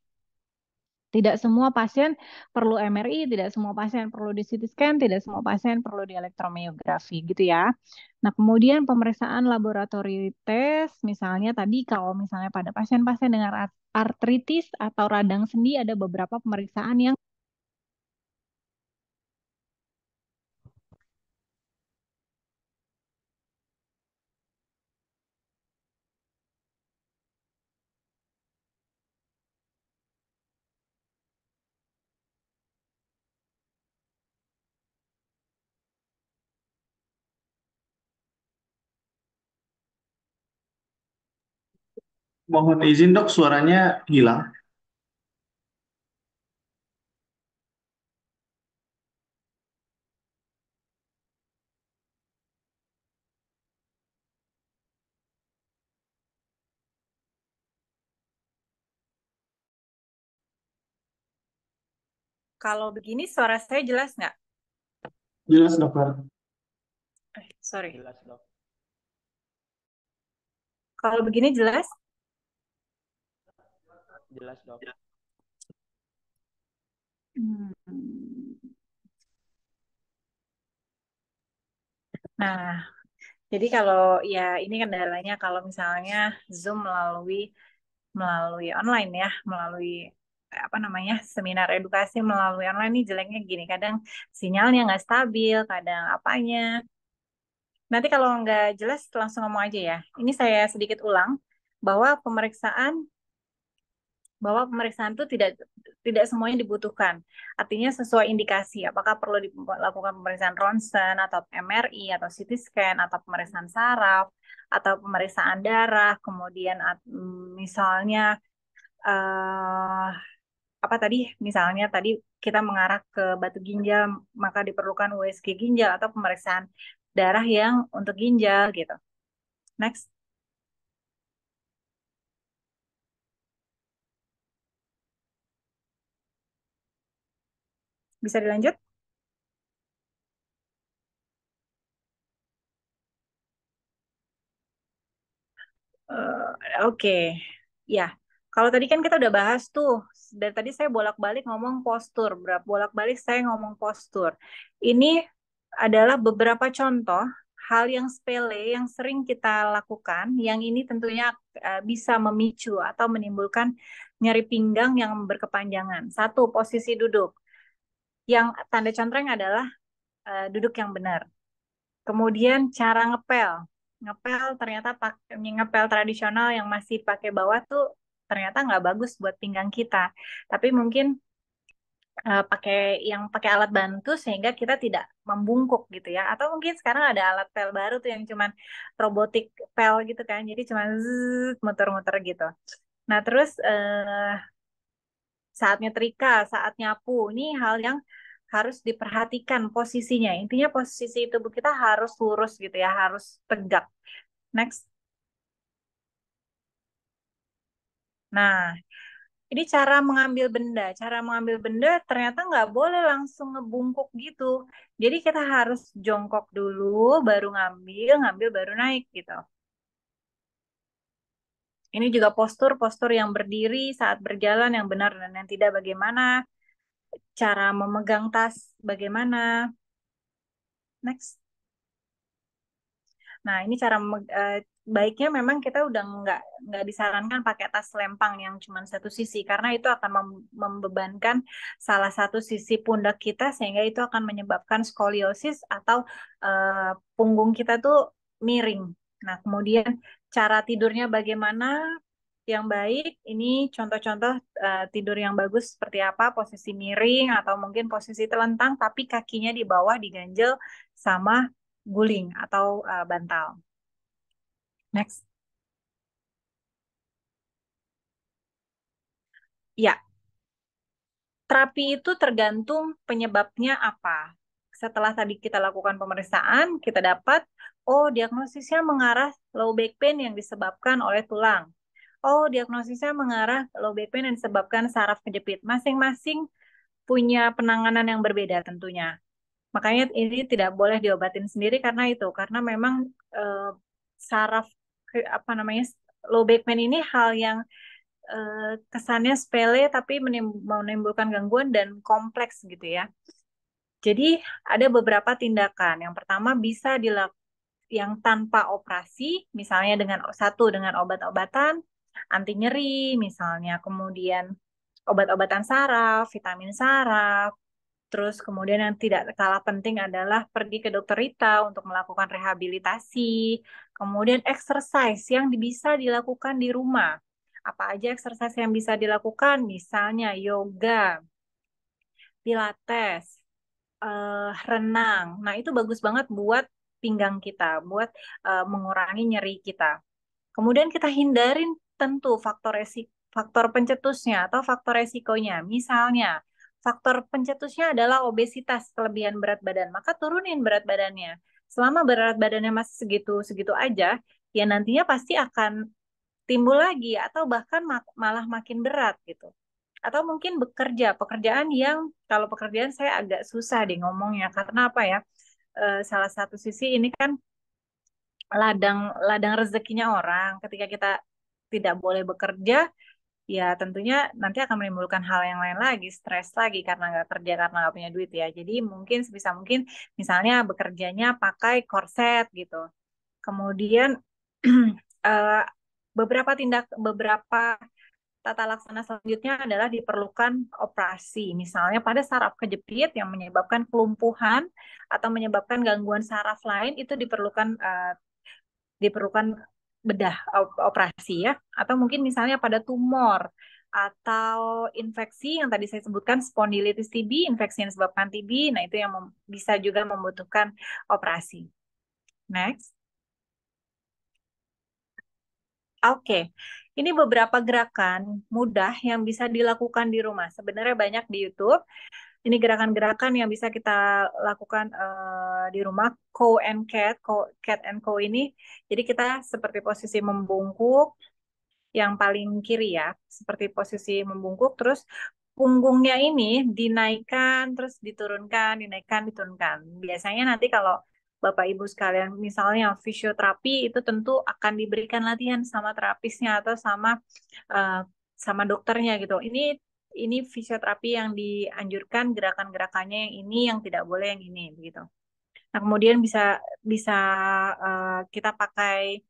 tidak semua pasien perlu MRI, tidak semua pasien perlu di CT scan, tidak semua pasien perlu di elektromiografi gitu ya. Nah, kemudian pemeriksaan laboratori tes, misalnya tadi kalau misalnya pada pasien-pasien dengan artritis atau radang sendi ada beberapa pemeriksaan yang Mohon izin dok, suaranya hilang. Kalau begini suara saya jelas nggak? Jelas dokter. Sorry. Jelas, Dok. Kalau begini jelas? Jelas, Dok. Hmm. Nah, jadi kalau ya ini kendalanya kalau misalnya Zoom melalui online ya, melalui apa namanya seminar edukasi melalui online ini jeleknya gini, kadang sinyalnya nggak stabil, kadang apanya. Nanti kalau nggak jelas langsung ngomong aja ya. Ini saya sedikit ulang bahwa pemeriksaan itu tidak semuanya dibutuhkan. Artinya sesuai indikasi, apakah perlu dilakukan pemeriksaan ronsen atau MRI atau CT scan atau pemeriksaan saraf atau pemeriksaan darah, kemudian misalnya eh, apa tadi? Misalnya tadi kita mengarah ke batu ginjal, maka diperlukan USG ginjal atau pemeriksaan darah yang untuk ginjal gitu. Next. Bisa dilanjut? Oke, ya. Kalau tadi kan kita udah bahas tuh, dari tadi saya bolak-balik ngomong postur, bolak-balik saya ngomong postur. Ini adalah beberapa contoh hal yang sepele yang sering kita lakukan, yang ini tentunya bisa memicu atau menimbulkan nyeri pinggang yang berkepanjangan. Satu, posisi duduk. Yang tanda contreng adalah duduk yang benar. Kemudian cara ngepel. Ngepel ternyata ngepel tradisional yang masih pakai bawah tuh ternyata nggak bagus buat pinggang kita. Tapi mungkin pakai alat bantu sehingga kita tidak membungkuk gitu ya. Atau mungkin sekarang ada alat pel baru tuh yang cuman robotik pel gitu kan. Jadi cuman zzz, muter-muter gitu. Nah, terus saat nyetrika, saat nyapu, ini hal yang harus diperhatikan posisinya. Intinya posisi tubuh kita harus lurus gitu ya, harus tegak. Next. Nah, ini cara mengambil benda. Cara mengambil benda ternyata nggak boleh langsung ngebungkuk gitu. Jadi kita harus jongkok dulu, baru ngambil baru naik gitu. Ini juga postur yang berdiri saat berjalan yang benar dan yang tidak bagaimana. Cara memegang tas bagaimana. Next. Nah, ini baiknya memang kita udah nggak disarankan pakai tas lempang yang cuma satu sisi karena itu akan membebankan salah satu sisi pundak kita sehingga itu akan menyebabkan skoliosis atau punggung kita tuh miring. Nah, kemudian cara tidurnya bagaimana yang baik? Ini contoh-contoh tidur yang bagus seperti apa? Posisi miring atau mungkin posisi telentang tapi kakinya di bawah diganjel sama guling atau bantal. Next. Ya, terapi itu tergantung penyebabnya apa. Setelah tadi kita lakukan pemeriksaan, kita dapat, oh diagnosisnya mengarah low back pain yang disebabkan oleh tulang. oh diagnosisnya mengarah low back pain yang disebabkan saraf kejepit. Masing-masing punya penanganan yang berbeda tentunya. Makanya ini tidak boleh diobatin sendiri karena itu, karena memang eh, saraf apa namanya low back pain ini hal yang kesannya sepele tapi menimbulkan gangguan dan kompleks gitu ya. Jadi ada beberapa tindakan. Yang pertama bisa dilakukan yang tanpa operasi, misalnya dengan obat-obatan anti nyeri, misalnya kemudian obat-obatan saraf, vitamin saraf. Terus kemudian yang tidak kalah penting adalah pergi ke dokter Rita untuk melakukan rehabilitasi. Kemudian exercise yang bisa dilakukan di rumah. Apa aja exercise yang bisa dilakukan? Misalnya yoga, pilates, renang. Nah, itu bagus banget buat pinggang kita, buat mengurangi nyeri kita. Kemudian kita hindarin tentu faktor pencetusnya atau faktor resikonya. Misalnya, faktor pencetusnya adalah obesitas, kelebihan berat badan. Maka turunin berat badannya. Selama berat badannya masih segitu-segitu aja, ya nantinya pasti akan timbul lagi atau bahkan malah makin berat gitu. Atau mungkin pekerjaan yang kalau pekerjaan saya agak susah deh ngomongnya karena apa ya? Salah satu sisi ini kan ladang ladang rezekinya orang. Ketika kita tidak boleh bekerja, ya tentunya nanti akan menimbulkan hal yang lain lagi, stres lagi karena nggak kerja karena nggak punya duit ya. Jadi mungkin sebisa mungkin misalnya bekerjanya pakai korset gitu. Kemudian eh, beberapa tata laksana selanjutnya adalah diperlukan operasi. Misalnya pada saraf kejepit yang menyebabkan kelumpuhan atau menyebabkan gangguan saraf lain itu diperlukan bedah operasi ya. Atau mungkin misalnya pada tumor atau infeksi yang tadi saya sebutkan spondilitis TB, infeksi yang disebabkan TB, nah itu yang bisa juga membutuhkan operasi. Next. Oke, ini beberapa gerakan mudah yang bisa dilakukan di rumah. Sebenarnya banyak di YouTube. Ini gerakan-gerakan yang bisa kita lakukan di rumah. Cat and Co ini. Jadi kita seperti posisi membungkuk, yang paling kiri ya, seperti posisi membungkuk, terus punggungnya ini dinaikkan, terus diturunkan, dinaikkan, diturunkan. Biasanya nanti kalau Bapak Ibu sekalian, misalnya fisioterapi itu tentu akan diberikan latihan sama terapisnya atau eh, sama dokternya gitu. Ini fisioterapi yang dianjurkan gerakan-gerakannya yang ini, yang tidak boleh yang ini gitu. Nah, kemudian bisa bisa kita pakai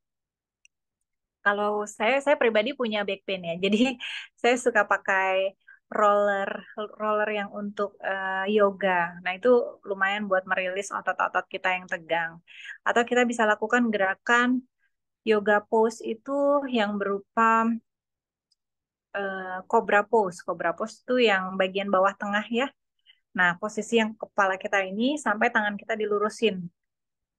kalau saya pribadi punya back pain ya, jadi saya suka pakai roller roller yang untuk yoga. Nah itu lumayan buat merilis otot-otot kita yang tegang. Atau kita bisa lakukan gerakan yoga pose itu yang berupa cobra pose. Cobra pose itu yang bagian bawah tengah ya. Nah posisi yang kepala kita ini sampai tangan kita dilurusin.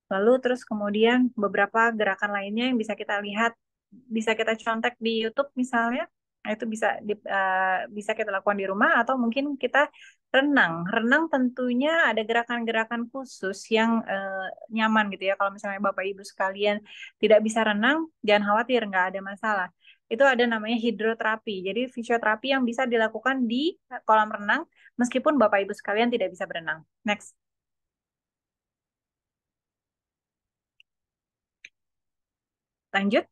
Lalu terus kemudian beberapa gerakan lainnya yang bisa kita lihat, bisa kita contek di YouTube misalnya. Nah, itu bisa kita lakukan di rumah atau mungkin kita renang. Renang tentunya ada gerakan-gerakan khusus yang nyaman gitu ya. Kalau misalnya Bapak Ibu sekalian tidak bisa renang, jangan khawatir, nggak ada masalah. Itu ada namanya hidroterapi. Jadi fisioterapi yang bisa dilakukan di kolam renang meskipun Bapak Ibu sekalian tidak bisa berenang. Next. Lanjut.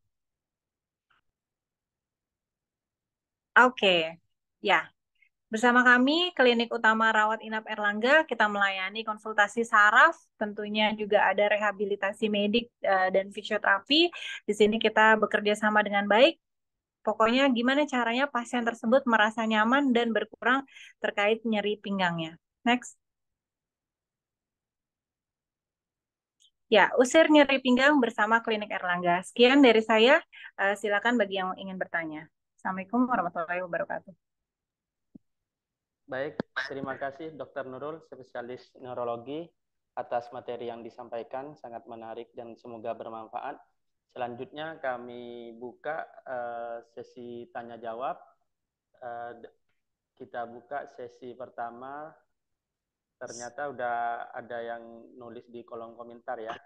Oke, ya. Bersama kami, Klinik Utama Rawat Inap Erlangga, kita melayani konsultasi saraf, tentunya juga ada rehabilitasi medik dan fisioterapi. Di sini kita bekerja sama dengan baik. Pokoknya gimana caranya pasien tersebut merasa nyaman dan berkurang terkait nyeri pinggangnya. Next. Ya, usir nyeri pinggang bersama Klinik Erlangga. Sekian dari saya. Silakan bagi yang ingin bertanya. Assalamualaikum warahmatullahi wabarakatuh. Baik, terima kasih Dr. Nurul, spesialis neurologi, atas materi yang disampaikan, sangat menarik dan semoga bermanfaat. Selanjutnya kami buka sesi tanya jawab. Kita buka sesi pertama. Ternyata udah ada yang nulis di kolom komentar ya.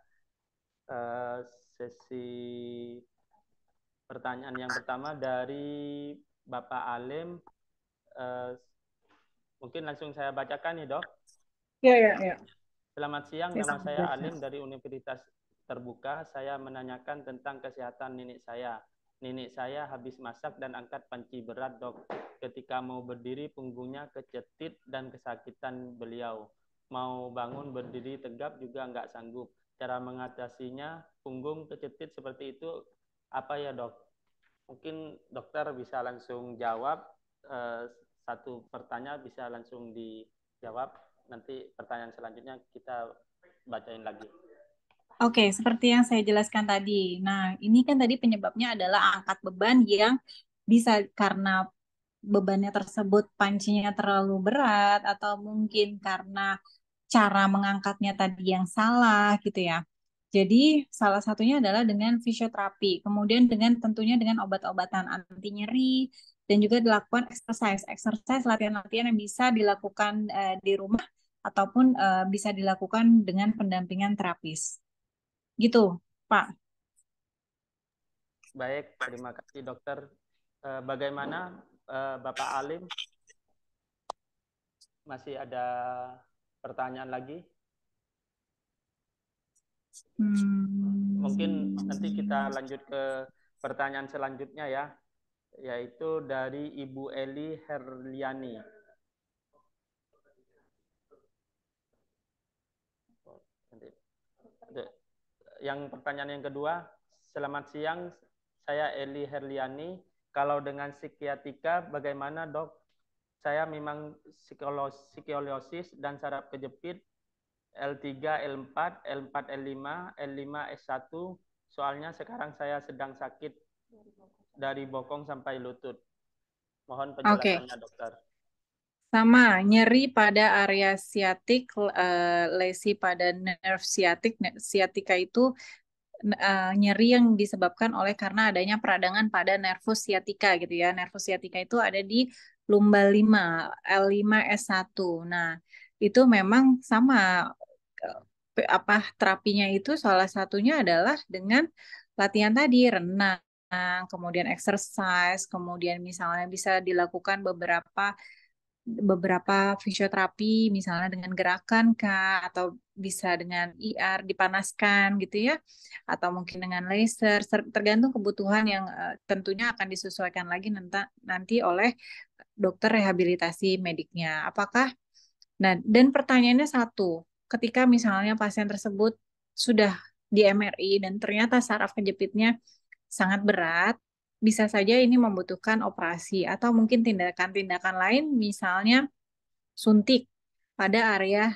Sesi Pertanyaan yang pertama dari Bapak Alim. Mungkin langsung saya bacakan nih, Dok. Ya. Selamat siang, Saya nama sangat saya baca. Alim dari Universitas Terbuka. Saya menanyakan tentang kesehatan nenek saya. Nenek saya habis masak dan angkat panci berat, Dok. Ketika mau berdiri, punggungnya kecetit dan kesakitan beliau. Mau bangun berdiri tegap juga nggak sanggup. Cara mengatasinya, punggung kecetit seperti itu, apa ya, Dok? Mungkin dokter bisa langsung jawab. Satu pertanyaan bisa langsung dijawab. Nanti pertanyaan selanjutnya kita bacain lagi. Oke, seperti yang saya jelaskan tadi. Nah, ini kan tadi penyebabnya adalah angkat beban yang bisa karena bebannya tersebut pancinya terlalu berat atau mungkin karena cara mengangkatnya tadi yang salah gitu ya. Jadi salah satunya adalah dengan fisioterapi, kemudian dengan tentunya dengan obat-obatan anti nyeri dan juga dilakukan exercise latihan-latihan yang bisa dilakukan di rumah ataupun bisa dilakukan dengan pendampingan terapis. Gitu, Pak. Baik, terima kasih dokter. Bagaimana Bapak Alim? Masih ada pertanyaan lagi? Mungkin nanti kita lanjut ke pertanyaan selanjutnya ya, yaitu dari Ibu Eli Herliani. Yang pertanyaan yang kedua, selamat siang, saya Eli Herliani. Kalau dengan psikiatrika, bagaimana dok? Saya memang skoliosis dan saraf kejepit L3, L4, L4, L5, L5, S1. Soalnya sekarang saya sedang sakit dari bokong sampai lutut. Mohon penjelasannya, dokter. Sama, nyeri pada area siatik, lesi pada nerve siatik. Siatika itu nyeri yang disebabkan oleh karena adanya peradangan pada nervus sciatica gitu ya. Nervus sciatica itu ada di lumbar 5, L5S1. Nah, itu memang sama terapinya itu salah satunya adalah dengan latihan tadi, renang, kemudian exercise, kemudian misalnya bisa dilakukan beberapa fisioterapi misalnya dengan gerakan kah atau bisa dengan IR dipanaskan gitu ya atau mungkin dengan laser tergantung kebutuhan yang tentunya akan disesuaikan lagi nanti oleh dokter rehabilitasi mediknya. Dan pertanyaannya satu, ketika misalnya pasien tersebut sudah di MRI dan ternyata saraf kejepitnya sangat berat, bisa saja ini membutuhkan operasi atau mungkin tindakan-tindakan lain, misalnya suntik pada area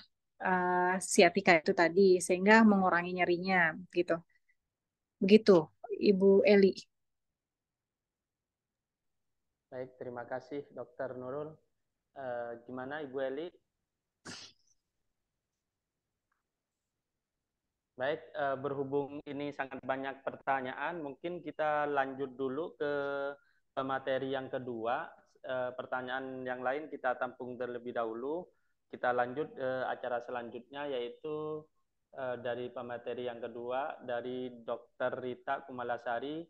siatika itu tadi, sehingga mengurangi nyerinya, gitu. Begitu, Ibu Eli. Baik, terima kasih Dokter Nurul. Gimana Ibu Eli? Baik, berhubung ini sangat banyak pertanyaan, mungkin kita lanjut dulu ke materi yang kedua. Pertanyaan yang lain kita tampung terlebih dahulu. Kita lanjut acara selanjutnya, yaitu dari pemateri yang kedua, dari Dr. Rita Kumalasari,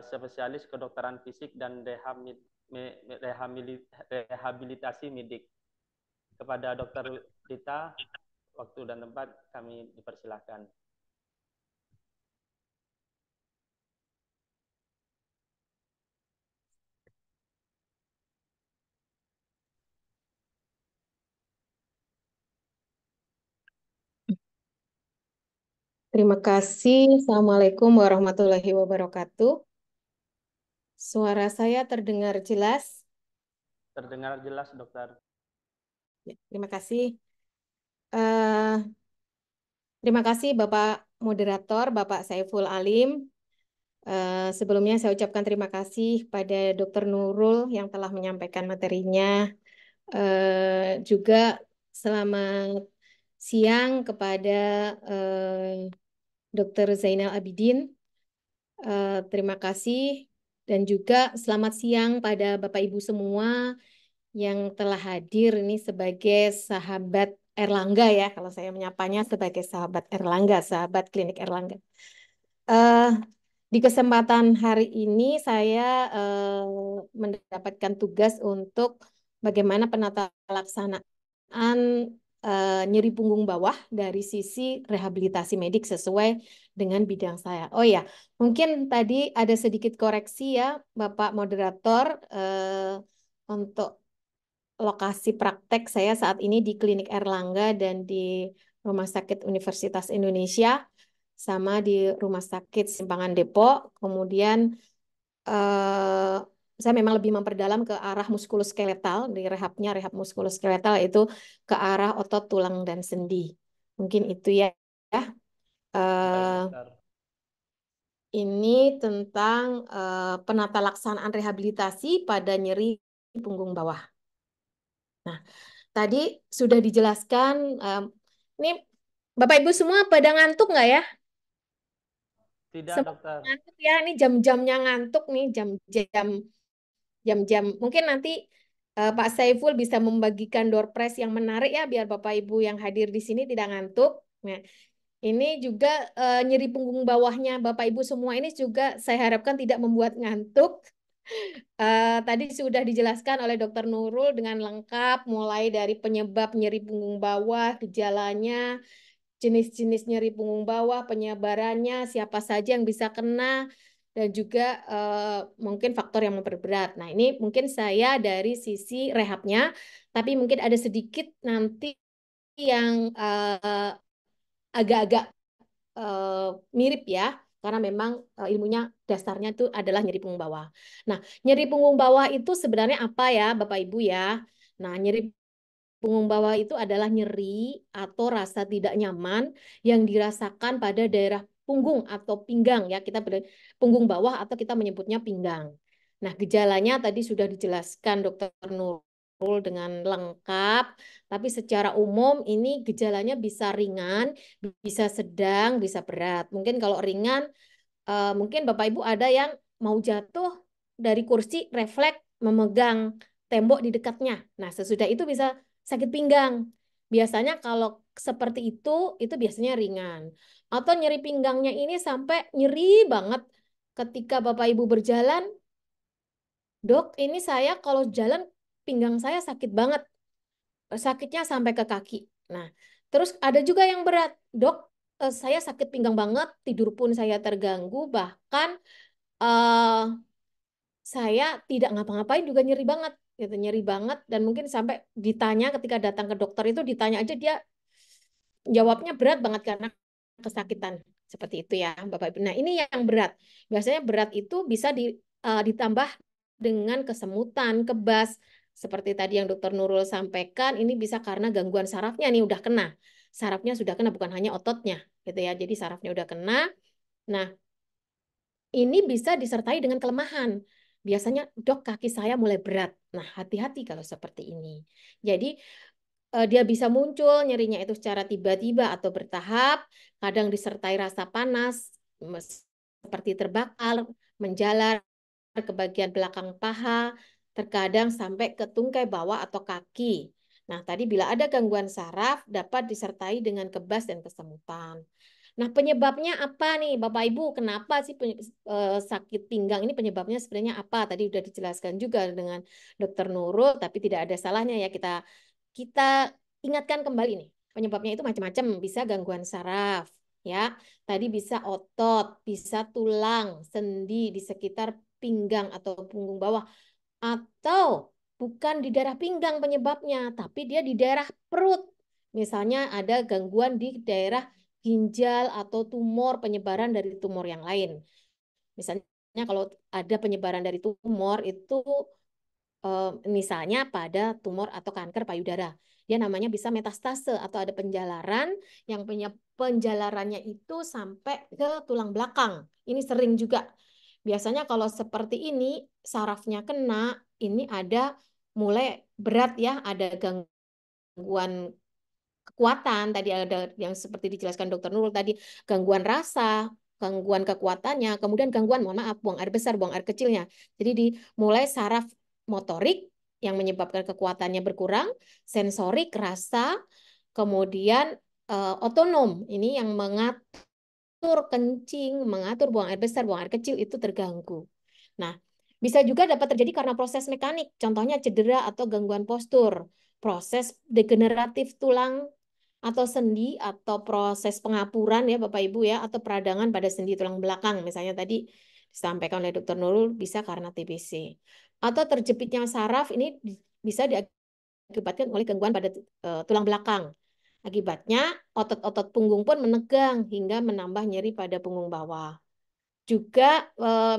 spesialis kedokteran fisik dan rehabilitasi medik. Kepada Dr. Rita, waktu dan tempat kami dipersilahkan. Terima kasih. Assalamualaikum warahmatullahi wabarakatuh. Suara saya terdengar jelas? Terdengar jelas, dokter. Ya, terima kasih. Terima kasih Bapak Moderator, Bapak Saiful Alim. Sebelumnya saya ucapkan terima kasih pada Dr. Nurul yang telah menyampaikan materinya. Juga selamat siang kepada Dr. Zainal Abidin. Terima kasih. Dan juga selamat siang pada Bapak Ibu semua yang telah hadir ini sebagai sahabat Erlangga ya, kalau saya menyapanya sebagai sahabat Erlangga, sahabat klinik Erlangga. Di kesempatan hari ini saya mendapatkan tugas untuk bagaimana penata laksanaan nyeri punggung bawah dari sisi rehabilitasi medik sesuai dengan bidang saya. Oh ya, mungkin tadi ada sedikit koreksi ya, Bapak Moderator, untuk lokasi praktek saya saat ini di Klinik Erlangga dan di Rumah Sakit Universitas Indonesia, sama di Rumah Sakit Simpangan Depok. Kemudian saya memang lebih memperdalam ke arah muskuloskeletal, di rehab muskuloskeletal itu ke arah otot, tulang, dan sendi. Mungkin itu ya. Baik, dokter. Ini tentang penata laksanaan rehabilitasi pada nyeri punggung bawah. Nah, tadi sudah dijelaskan. Ini Bapak Ibu semua pada ngantuk nggak ya? Tidak, Semua dokter. ngantuk ya. Ini jam-jamnya ngantuk nih, jam-jam. Mungkin nanti Pak Saiful bisa membagikan door prize yang menarik ya, biar Bapak Ibu yang hadir di sini tidak ngantuk. Nah, ini juga nyeri punggung bawahnya Bapak Ibu semua ini juga saya harapkan tidak membuat ngantuk. Tadi sudah dijelaskan oleh Dr. Nurul dengan lengkap, mulai dari penyebab nyeri punggung bawah, gejalanya, jenis-jenis nyeri punggung bawah, penyebarannya, siapa saja yang bisa kena, dan juga mungkin faktor yang memperberat. Nah, ini mungkin saya dari sisi rehabnya, tapi mungkin ada sedikit nanti yang agak-agak mirip ya, karena memang ilmunya dasarnya itu adalah nyeri punggung bawah. Nah, nyeri punggung bawah itu sebenarnya apa ya, Bapak Ibu ya? Nah, nyeri punggung bawah itu adalah nyeri atau rasa tidak nyaman yang dirasakan pada daerah punggung atau pinggang ya. Punggung bawah atau kita menyebutnya pinggang. Nah, gejalanya tadi sudah dijelaskan Dokter Nurul dengan lengkap, tapi secara umum ini gejalanya bisa ringan, bisa sedang, bisa berat. Mungkin kalau ringan, mungkin Bapak Ibu ada yang mau jatuh dari kursi refleks memegang tembok di dekatnya. Nah, sesudah itu bisa sakit pinggang. Biasanya kalau seperti itu biasanya ringan. Atau nyeri pinggangnya ini sampai nyeri banget ketika Bapak Ibu berjalan, Dok, ini saya kalau jalan pinggang saya sakit banget. Sakitnya sampai ke kaki. Nah, terus ada juga yang berat. Dok, saya sakit pinggang banget, tidur pun saya terganggu, bahkan eh saya tidak ngapa-ngapain juga nyeri banget, gitu, nyeri banget, dan mungkin sampai ditanya ketika datang ke dokter itu ditanya aja dia jawabnya berat banget karena kesakitan seperti itu ya, Bapak Ibu. Nah, ini yang berat. Biasanya berat itu bisa ditambah dengan kesemutan, kebas, seperti tadi yang Dokter Nurul sampaikan. Ini bisa karena gangguan sarafnya nih udah kena. Sarafnya sudah kena, bukan hanya ototnya, gitu ya. Jadi sarafnya udah kena. Nah, ini bisa disertai dengan kelemahan. Biasanya, Dok, kaki saya mulai berat. Nah, hati-hati kalau seperti ini. Jadi, dia bisa muncul nyerinya itu secara tiba-tiba atau bertahap, kadang disertai rasa panas, seperti terbakar, menjalar ke bagian belakang paha, terkadang sampai ke tungkai bawah atau kaki. Nah, tadi bila ada gangguan saraf, dapat disertai dengan kebas dan kesemutan. Nah, penyebabnya apa nih, Bapak Ibu? Kenapa sih sakit pinggang ini penyebabnya sebenarnya apa? Tadi sudah dijelaskan juga dengan Dokter Nurul, tapi tidak ada salahnya ya kita ingatkan kembali nih. Penyebabnya itu macam-macam, bisa gangguan saraf, ya. Tadi bisa otot, bisa tulang, sendi di sekitar pinggang atau punggung bawah, atau bukan di daerah pinggang penyebabnya, tapi dia di daerah perut. Misalnya ada gangguan di daerah ginjal atau tumor, penyebaran dari tumor yang lain. Misalnya kalau ada penyebaran dari tumor itu misalnya pada tumor atau kanker payudara. Dia namanya bisa metastase atau ada penjalaran yang penjalarannya itu sampai ke tulang belakang. Ini sering juga. Biasanya kalau seperti ini sarafnya kena, ini ada mulai berat ya, ada gangguan kekuatan, tadi ada yang seperti dijelaskan Dokter Nurul tadi, gangguan rasa, gangguan kekuatannya, kemudian gangguan, mohon maaf, buang air besar, buang air kecilnya. Jadi dimulai saraf motorik yang menyebabkan kekuatannya berkurang, sensorik, rasa, kemudian otonom, ini yang mengatur kencing, mengatur buang air besar, buang air kecil itu terganggu. Nah, bisa juga dapat terjadi karena proses mekanik, contohnya cedera atau gangguan postur, proses degeneratif tulang atau sendi, atau proses pengapuran ya Bapak Ibu ya, atau peradangan pada sendi tulang belakang. Misalnya tadi disampaikan oleh Dr. Nurul bisa karena TBC. Atau terjepitnya saraf ini bisa diakibatkan oleh gangguan pada tulang belakang. Akibatnya otot-otot punggung pun menegang hingga menambah nyeri pada punggung bawah. Juga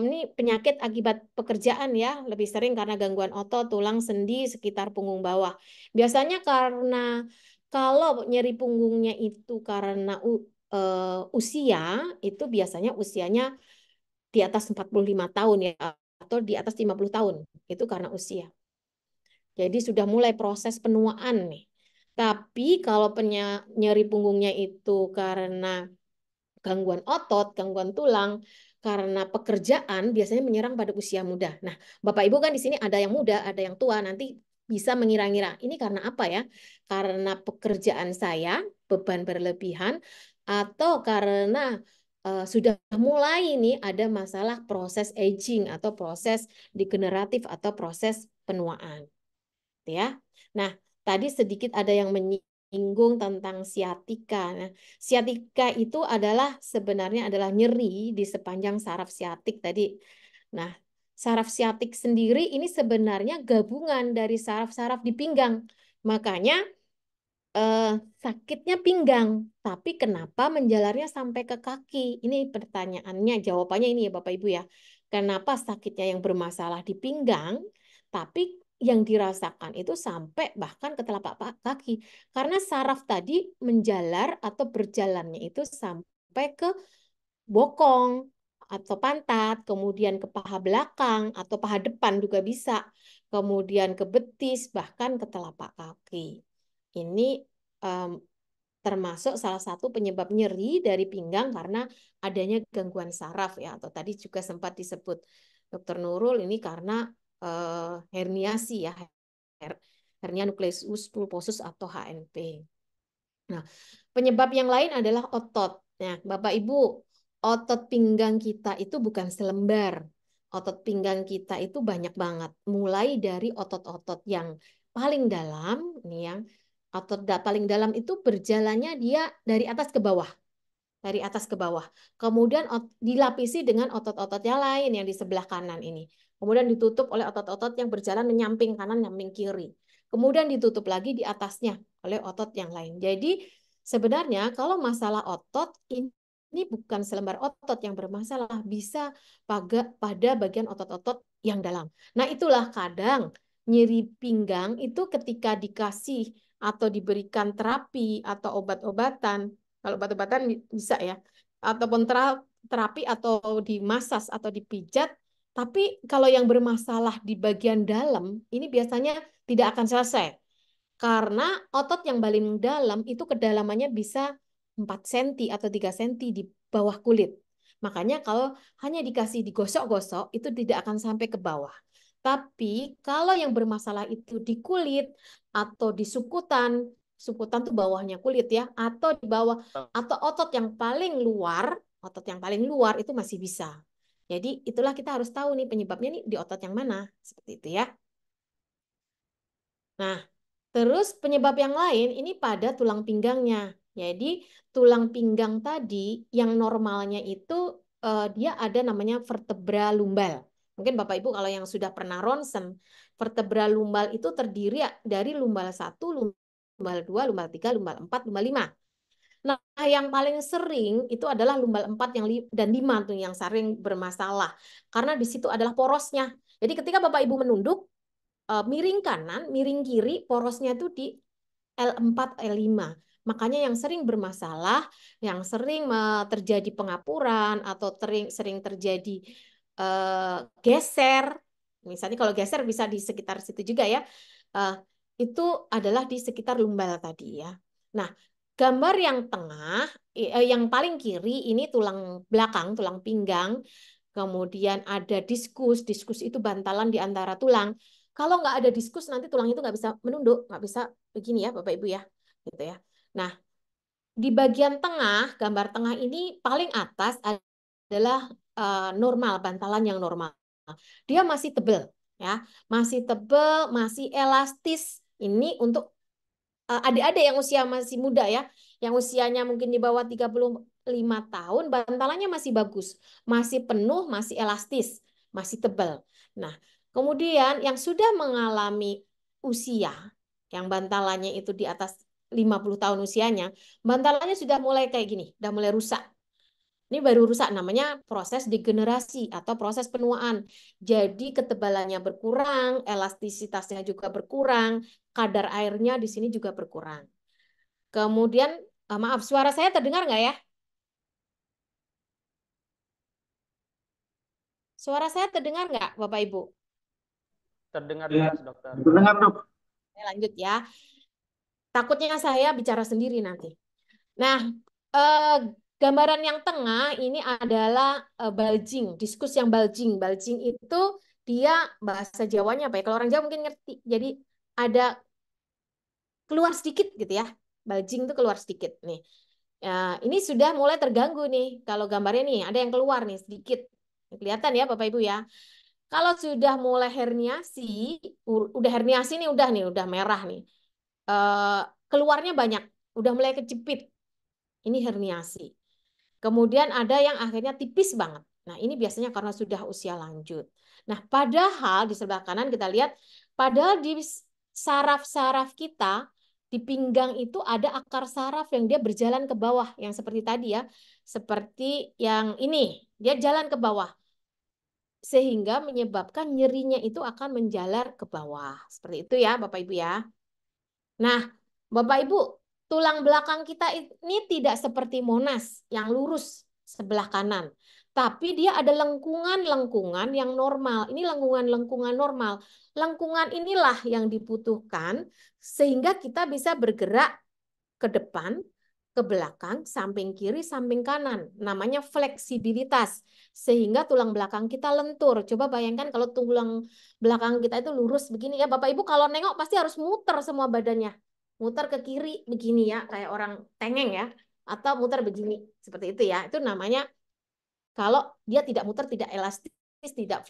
ini penyakit akibat pekerjaan ya, lebih sering karena gangguan otot, tulang, sendi sekitar punggung bawah. Biasanya karena kalau nyeri punggungnya itu karena usia, itu biasanya usianya di atas 45 tahun ya, atau di atas 50 tahun. Itu karena usia. Jadi sudah mulai proses penuaan nih. Tapi kalau nyeri punggungnya itu karena gangguan otot, gangguan tulang, karena pekerjaan biasanya menyerang pada usia muda. Nah, Bapak Ibu kan di sini ada yang muda, ada yang tua, nanti bisa mengira-ngira ini karena apa ya? Karena pekerjaan saya, beban berlebihan, atau karena sudah mulai nih ada masalah proses aging atau proses degeneratif atau proses penuaan. Ya. Nah, tadi sedikit ada yang menyinggung tentang siatika. Nah, siatika itu sebenarnya adalah nyeri di sepanjang saraf siatik tadi. Nah, saraf siatik sendiri ini sebenarnya gabungan dari saraf-saraf di pinggang. Makanya sakitnya pinggang, tapi kenapa menjalarnya sampai ke kaki? Ini pertanyaannya, jawabannya ini ya Bapak Ibu ya. Kenapa sakitnya yang bermasalah di pinggang, tapi yang dirasakan itu sampai bahkan ke telapak kaki. Karena saraf tadi menjalar atau berjalannya itu sampai ke bokong atau pantat, kemudian ke paha belakang atau paha depan juga bisa, kemudian ke betis, bahkan ke telapak kaki. Ini termasuk salah satu penyebab nyeri dari pinggang karena adanya gangguan saraf ya, atau tadi juga sempat disebut Dr. Nurul ini karena herniasi ya, hernia nucleus pulposus atau HNP. Nah, penyebab yang lain adalah otot. Nah, Bapak Ibu, otot pinggang kita itu bukan selembar. Otot pinggang kita itu banyak banget. Mulai dari otot-otot yang paling dalam, ini yang otot paling dalam itu berjalannya dia dari atas ke bawah. Dari atas ke bawah. Kemudian dilapisi dengan otot-otot yang lain yang di sebelah kanan ini. Kemudian ditutup oleh otot-otot yang berjalan menyamping kanan, nyamping kiri. Kemudian ditutup lagi di atasnya oleh otot yang lain. Jadi sebenarnya kalau masalah otot ini bukan selembar otot yang bermasalah, bisa pada bagian otot-otot yang dalam. Nah, itulah kadang nyeri pinggang itu ketika dikasih atau diberikan terapi atau obat-obatan, kalau obat-obatan bisa ya, ataupun terapi atau dimasas atau dipijat, tapi kalau yang bermasalah di bagian dalam, ini biasanya tidak akan selesai. Karena otot yang paling dalam itu kedalamannya bisa 4 cm atau 3 cm di bawah kulit. Makanya kalau hanya dikasih digosok-gosok, itu tidak akan sampai ke bawah. Tapi kalau yang bermasalah itu di kulit atau di sukutan tuh bawahnya kulit ya, atau di bawah, atau otot yang paling luar itu masih bisa. Jadi itulah kita harus tahu nih penyebabnya nih di otot yang mana, seperti itu ya. Nah, terus penyebab yang lain ini pada tulang pinggangnya. Jadi tulang pinggang tadi yang normalnya itu dia ada namanya vertebra lumbal. Mungkin Bapak Ibu kalau yang sudah pernah ronsen, vertebra lumbal itu terdiri dari lumbal 1, lumbal 2, lumbal 3, lumbal 4, lumbal 5. Nah, yang paling sering itu adalah lumbal 4 dan 5 tuh yang sering bermasalah. Karena di situ adalah porosnya. Jadi ketika Bapak Ibu menunduk, miring kanan, miring kiri, porosnya itu di L4, L5. Makanya yang sering bermasalah, yang sering terjadi pengapuran atau sering terjadi geser, misalnya kalau geser bisa di sekitar situ juga ya, itu adalah di sekitar lumbal tadi ya. Nah, gambar yang tengah, yang paling kiri ini tulang belakang, tulang pinggang, kemudian ada diskus itu bantalan di antara tulang. Kalau nggak ada diskus nanti tulang itu nggak bisa menunduk, nggak bisa begini ya Bapak Ibu ya, gitu ya. Nah, di bagian tengah, gambar tengah ini paling atas adalah normal, bantalan yang normal. Dia masih tebal, ya, masih tebal, masih elastis. Ini untuk adik-adik yang usia masih muda ya, yang usianya mungkin di bawah 35 tahun, bantalannya masih bagus, masih penuh, masih elastis, masih tebal. Nah, kemudian yang sudah mengalami usia, yang bantalannya itu di atas 50 tahun usianya, bantalannya sudah mulai kayak gini, sudah mulai rusak. Ini baru rusak, namanya proses degenerasi atau proses penuaan. Jadi ketebalannya berkurang, elastisitasnya juga berkurang, kadar airnya di sini juga berkurang. Kemudian, maaf, suara saya terdengar nggak ya? Suara saya terdengar nggak, Bapak Ibu? Terdengar jelas, dokter. Dengar, Dok. Lanjut ya. Takutnya saya bicara sendiri nanti. Nah, gambaran yang tengah ini adalah bulging, diskus yang bulging. Bulging itu dia bahasa Jawanya apa ya? Kalau orang Jawa mungkin ngerti. Jadi ada keluar sedikit gitu ya. Bulging itu keluar sedikit nih. Ya, ini sudah mulai terganggu nih. Kalau gambarnya nih ada yang keluar nih sedikit. Kelihatan ya Bapak Ibu ya. Kalau sudah mulai herniasi, udah herniasi nih udah merah nih. Keluarnya banyak, udah mulai kejepit. Ini herniasi. Kemudian ada yang akhirnya tipis banget. Nah, ini biasanya karena sudah usia lanjut. Nah, padahal di sebelah kanan kita lihat, padahal di saraf-saraf kita, di pinggang itu ada akar saraf yang dia berjalan ke bawah, yang seperti tadi ya. Seperti yang ini, dia jalan ke bawah. Sehingga menyebabkan nyerinya itu akan menjalar ke bawah. Seperti itu ya, Bapak Ibu ya. Nah, Bapak Ibu, tulang belakang kita ini tidak seperti Monas yang lurus sebelah kanan. Tapi dia ada lengkungan-lengkungan yang normal. Ini lengkungan-lengkungan normal. Lengkungan inilah yang dibutuhkan sehingga kita bisa bergerak ke depan, ke belakang, samping kiri, samping kanan. Namanya fleksibilitas. Sehingga tulang belakang kita lentur. Coba bayangkan kalau tulang belakang kita itu lurus begini ya. Bapak Ibu kalau nengok pasti harus muter semua badannya. Muter ke kiri begini ya, kayak orang tengeng ya. Atau muter begini, seperti itu ya. Itu namanya kalau dia tidak muter, tidak elastis, tidak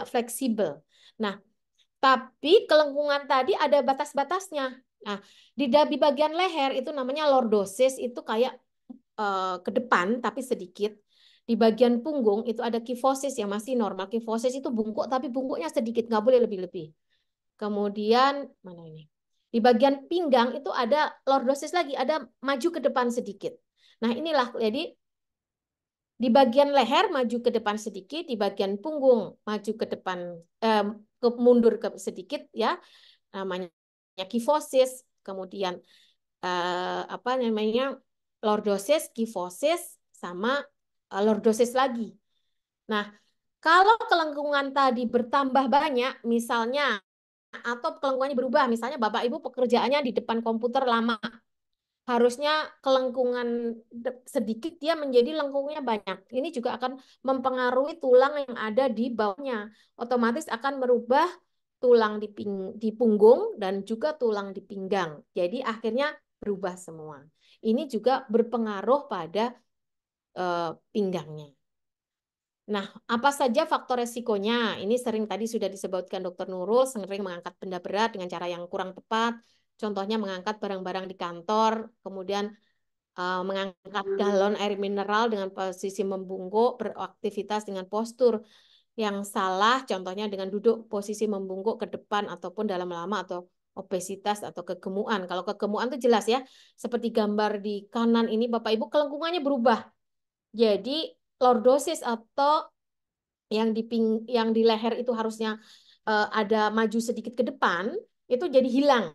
fleksibel. Nah, tapi kelengkungan tadi ada batas-batasnya. Nah, di bagian leher itu namanya lordosis, itu kayak ke depan tapi sedikit. Di bagian punggung itu ada kifosis yang masih normal. Kifosis itu bungkuk tapi bungkuknya sedikit, nggak boleh lebih-lebih. Kemudian mana ini? Di bagian pinggang itu ada lordosis lagi, ada maju ke depan sedikit. Nah, inilah jadi di bagian leher maju ke depan sedikit, di bagian punggung maju ke depan mundur ke sedikit ya. Namanya kifosis, kemudian apa namanya? Lordosis, kifosis sama lordosis lagi. Nah, kalau kelengkungan tadi bertambah banyak, misalnya atau kelengkungannya berubah, misalnya Bapak Ibu pekerjaannya di depan komputer lama, harusnya kelengkungan sedikit dia menjadi lengkungnya banyak. Ini juga akan mempengaruhi tulang yang ada di bawahnya. Otomatis akan merubah tulang di punggung dan juga tulang di pinggang. Jadi akhirnya berubah semua. Ini juga berpengaruh pada pinggangnya. Nah, apa saja faktor resikonya? Ini sering tadi sudah disebutkan Dr. Nurul, sering mengangkat benda berat dengan cara yang kurang tepat. Contohnya mengangkat barang-barang di kantor, kemudian mengangkat galon air mineral dengan posisi membungkuk, beraktivitas dengan postur yang salah, contohnya dengan duduk posisi membungkuk ke depan ataupun dalam lama atau obesitas atau kegemukan. Kalau kegemukan itu jelas ya, seperti gambar di kanan ini Bapak Ibu kelengkungannya berubah. Jadi lordosis atau yang di leher itu harusnya ada maju sedikit ke depan, itu jadi hilang.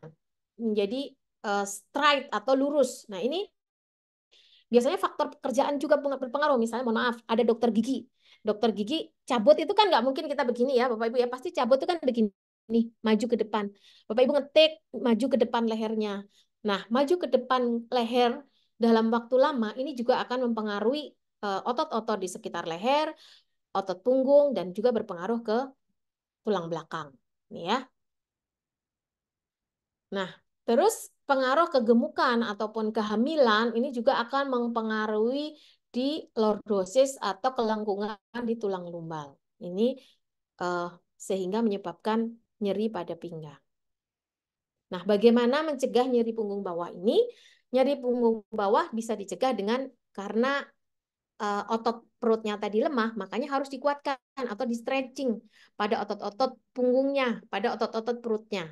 Menjadi straight atau lurus. Nah, ini biasanya faktor pekerjaan juga berpengaruh. Misalnya, mohon maaf, ada dokter gigi. Dokter gigi cabut itu kan nggak mungkin kita begini ya, Bapak Ibu ya. Pasti cabut itu kan begini, nih, maju ke depan. Bapak Ibu ngetik, maju ke depan lehernya. Nah, maju ke depan leher dalam waktu lama, ini juga akan mempengaruhi otot-otot di sekitar leher, otot punggung, dan juga berpengaruh ke tulang belakang. Nih ya. Nah, Terus pengaruh kegemukan ataupun kehamilan ini juga akan mempengaruhi di lordosis atau kelengkungan di tulang lumbal. Ini sehingga menyebabkan nyeri pada pinggang. Nah, bagaimana mencegah nyeri punggung bawah ini? Nyeri punggung bawah bisa dicegah dengan karena otot perutnya tadi lemah, makanya harus dikuatkan atau di stretching pada otot-otot punggungnya, pada otot-otot perutnya.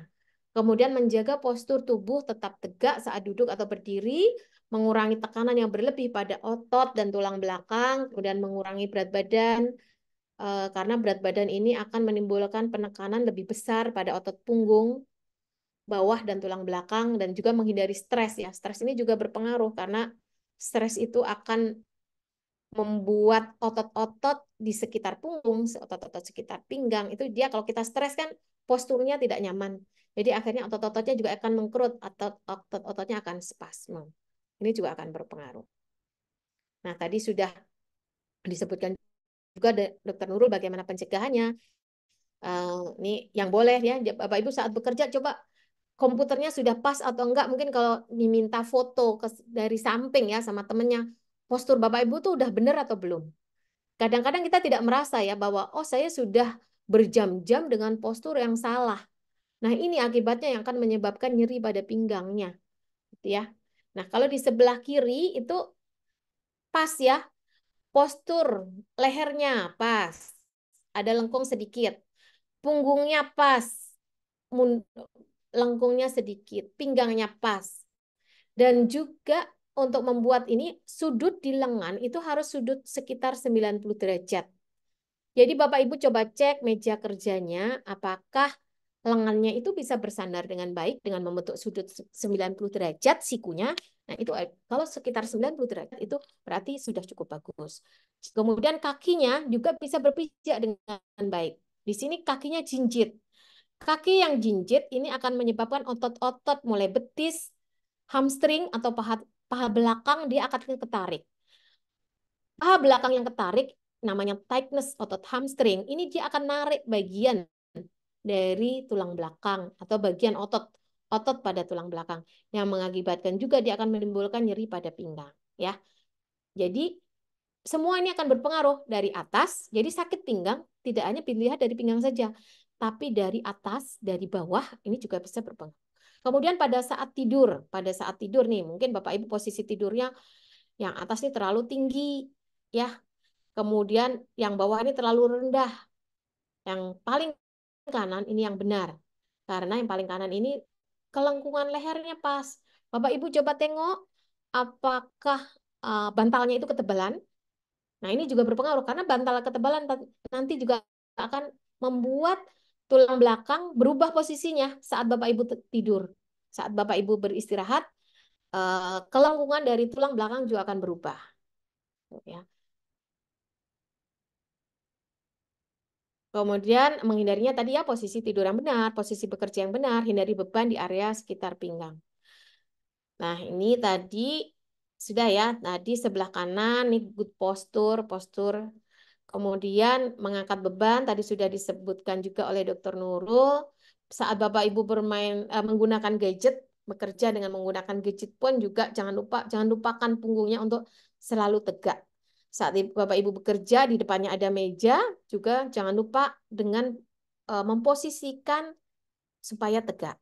Kemudian menjaga postur tubuh tetap tegak saat duduk atau berdiri, mengurangi tekanan yang berlebih pada otot dan tulang belakang, kemudian mengurangi berat badan, karena berat badan ini akan menimbulkan penekanan lebih besar pada otot punggung, bawah dan tulang belakang, dan juga menghindari stres ya. Stres ini juga berpengaruh karena stres itu akan membuat otot-otot di sekitar punggung, otot-otot sekitar pinggang itu dia kalau kita stres kan posturnya tidak nyaman. Jadi akhirnya otot-ototnya juga akan mengkerut atau otot-ototnya akan spasme. Ini juga akan berpengaruh. Nah, tadi sudah disebutkan juga Dokter Nurul bagaimana pencegahannya. Ini yang boleh ya, Bapak Ibu saat bekerja coba komputernya sudah pas atau enggak. Mungkin kalau diminta foto dari samping ya sama temennya, postur Bapak Ibu tuh udah benar atau belum. Kadang-kadang kita tidak merasa ya bahwa oh saya sudah berjam-jam dengan postur yang salah. Nah, ini akibatnya yang akan menyebabkan nyeri pada pinggangnya. Gitu ya. Nah, kalau di sebelah kiri itu pas ya. Postur lehernya pas. Ada lengkung sedikit. Punggungnya pas. Lengkungnya sedikit. Pinggangnya pas. Dan juga untuk membuat ini sudut di lengan itu harus sudut sekitar 90 derajat. Jadi Bapak Ibu coba cek meja kerjanya apakah lengannya itu bisa bersandar dengan baik dengan membentuk sudut 90 derajat sikunya. Nah, itu kalau sekitar 90 derajat itu berarti sudah cukup bagus. Kemudian kakinya juga bisa berpijak dengan baik. Di sini kakinya jinjit. Kaki yang jinjit ini akan menyebabkan otot-otot mulai betis, hamstring atau paha belakang dia akan ketarik. Paha belakang yang ketarik namanya tightness otot hamstring. Ini dia akan narik bagian dari tulang belakang atau bagian otot pada tulang belakang yang mengakibatkan juga dia akan menimbulkan nyeri pada pinggang ya. Jadi semua ini akan berpengaruh dari atas. Jadi sakit pinggang tidak hanya dilihat dari pinggang saja, tapi dari atas, dari bawah ini juga bisa berpengaruh. Kemudian pada saat tidur nih mungkin Bapak Ibu posisi tidurnya yang atas ini terlalu tinggi ya. Kemudian yang bawah ini terlalu rendah. Yang paling kanan ini yang benar. Karena yang paling kanan ini kelengkungan lehernya pas. Bapak Ibu coba tengok apakah bantalnya itu ketebalan. Nah, ini juga berpengaruh karena bantal ketebalan nanti juga akan membuat tulang belakang berubah posisinya saat Bapak Ibu tidur. Saat Bapak Ibu beristirahat, kelengkungan dari tulang belakang juga akan berubah. Ya. Kemudian menghindarinya tadi ya posisi tidur yang benar, posisi bekerja yang benar, hindari beban di area sekitar pinggang. Nah, ini tadi sudah ya, tadi sebelah kanan nih good postur. Kemudian mengangkat beban tadi sudah disebutkan juga oleh Dr. Nurul. Saat Bapak Ibu menggunakan gadget, bekerja dengan menggunakan gadget pun juga jangan lupakan punggungnya untuk selalu tegak. Saat Bapak Ibu bekerja di depannya ada meja, juga jangan lupa dengan memposisikan supaya tegak.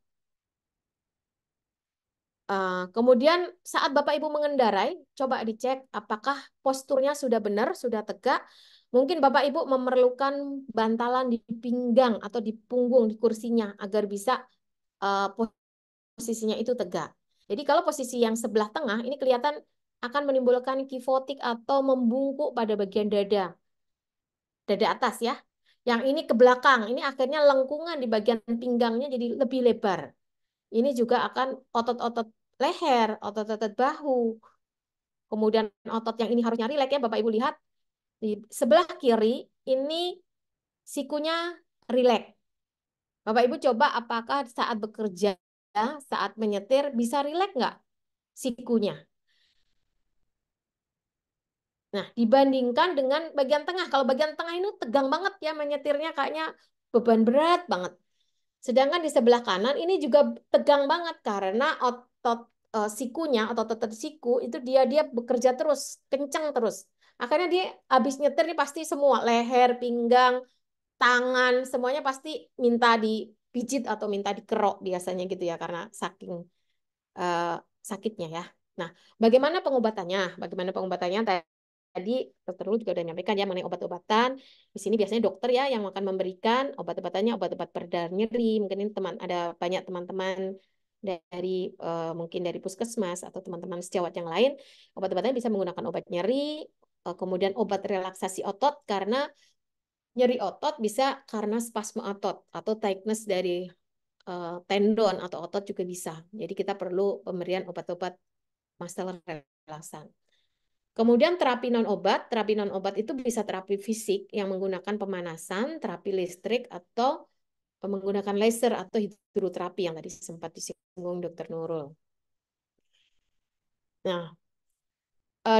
Kemudian saat Bapak Ibu mengendarai, coba dicek apakah posturnya sudah benar, sudah tegak. Mungkin Bapak Ibu memerlukan bantalan di pinggang atau di punggung, di kursinya, agar bisa posisinya itu tegak. Jadi kalau posisi yang sebelah tengah, ini kelihatan akan menimbulkan kifotik atau membungkuk pada bagian dada atas ya. Yang ini ke belakang, ini akhirnya lengkungan di bagian pinggangnya jadi lebih lebar. Ini juga akan otot-otot leher, otot-otot bahu. Kemudian otot yang ini harusnya rileks ya, Bapak Ibu lihat. Di sebelah kiri ini sikunya rileks. Bapak Ibu coba apakah saat bekerja, saat menyetir bisa rileks nggak sikunya? Nah, dibandingkan dengan bagian tengah. Kalau bagian tengah ini tegang banget ya menyetirnya, kayaknya beban berat banget. Sedangkan di sebelah kanan ini juga tegang banget karena otot sikunya, otot siku itu dia bekerja terus, kencang terus. Akhirnya dia habis nyetir nih pasti semua leher, pinggang, tangan, semuanya pasti minta dipijit atau minta dikerok biasanya gitu ya karena saking eh, sakitnya ya. Nah, bagaimana pengobatannya? Bagaimana pengobatannya? Tadi dokter Lu juga udah nyampaikan ya mengenai obat-obatan. Di sini biasanya dokter ya yang akan memberikan obat-obatannya, obat-obat pereda nyeri. Mungkin ini ada banyak teman-teman dari mungkin dari puskesmas atau teman-teman sejawat yang lain. Obat-obatannya bisa menggunakan obat nyeri, kemudian obat relaksasi otot karena nyeri otot bisa karena spasme otot atau tightness dari tendon atau otot juga bisa. Jadi kita perlu pemberian obat-obat muscle relaksan. Kemudian terapi non obat itu bisa terapi fisik yang menggunakan pemanasan, terapi listrik atau menggunakan laser atau hidroterapi yang tadi sempat disinggung Dr. Nurul. Nah,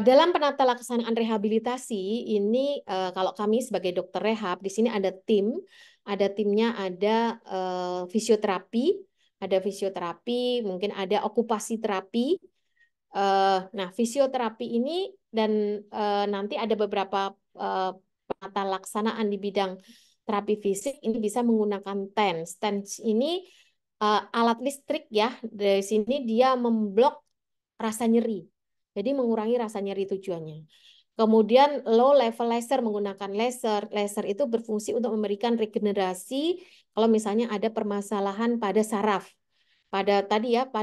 dalam penata laksanaan rehabilitasi ini kalau kami sebagai dokter rehab di sini ada timnya fisioterapi, mungkin ada okupasi terapi. Nah, fisioterapi ini dan nanti ada beberapa penata laksanaan di bidang terapi fisik ini bisa menggunakan TENS. TENS ini alat listrik ya. Dari sini dia memblok rasa nyeri. Jadi mengurangi rasa nyeri tujuannya. Kemudian low level laser menggunakan laser. Laser itu berfungsi untuk memberikan regenerasi kalau misalnya ada permasalahan pada saraf. Pada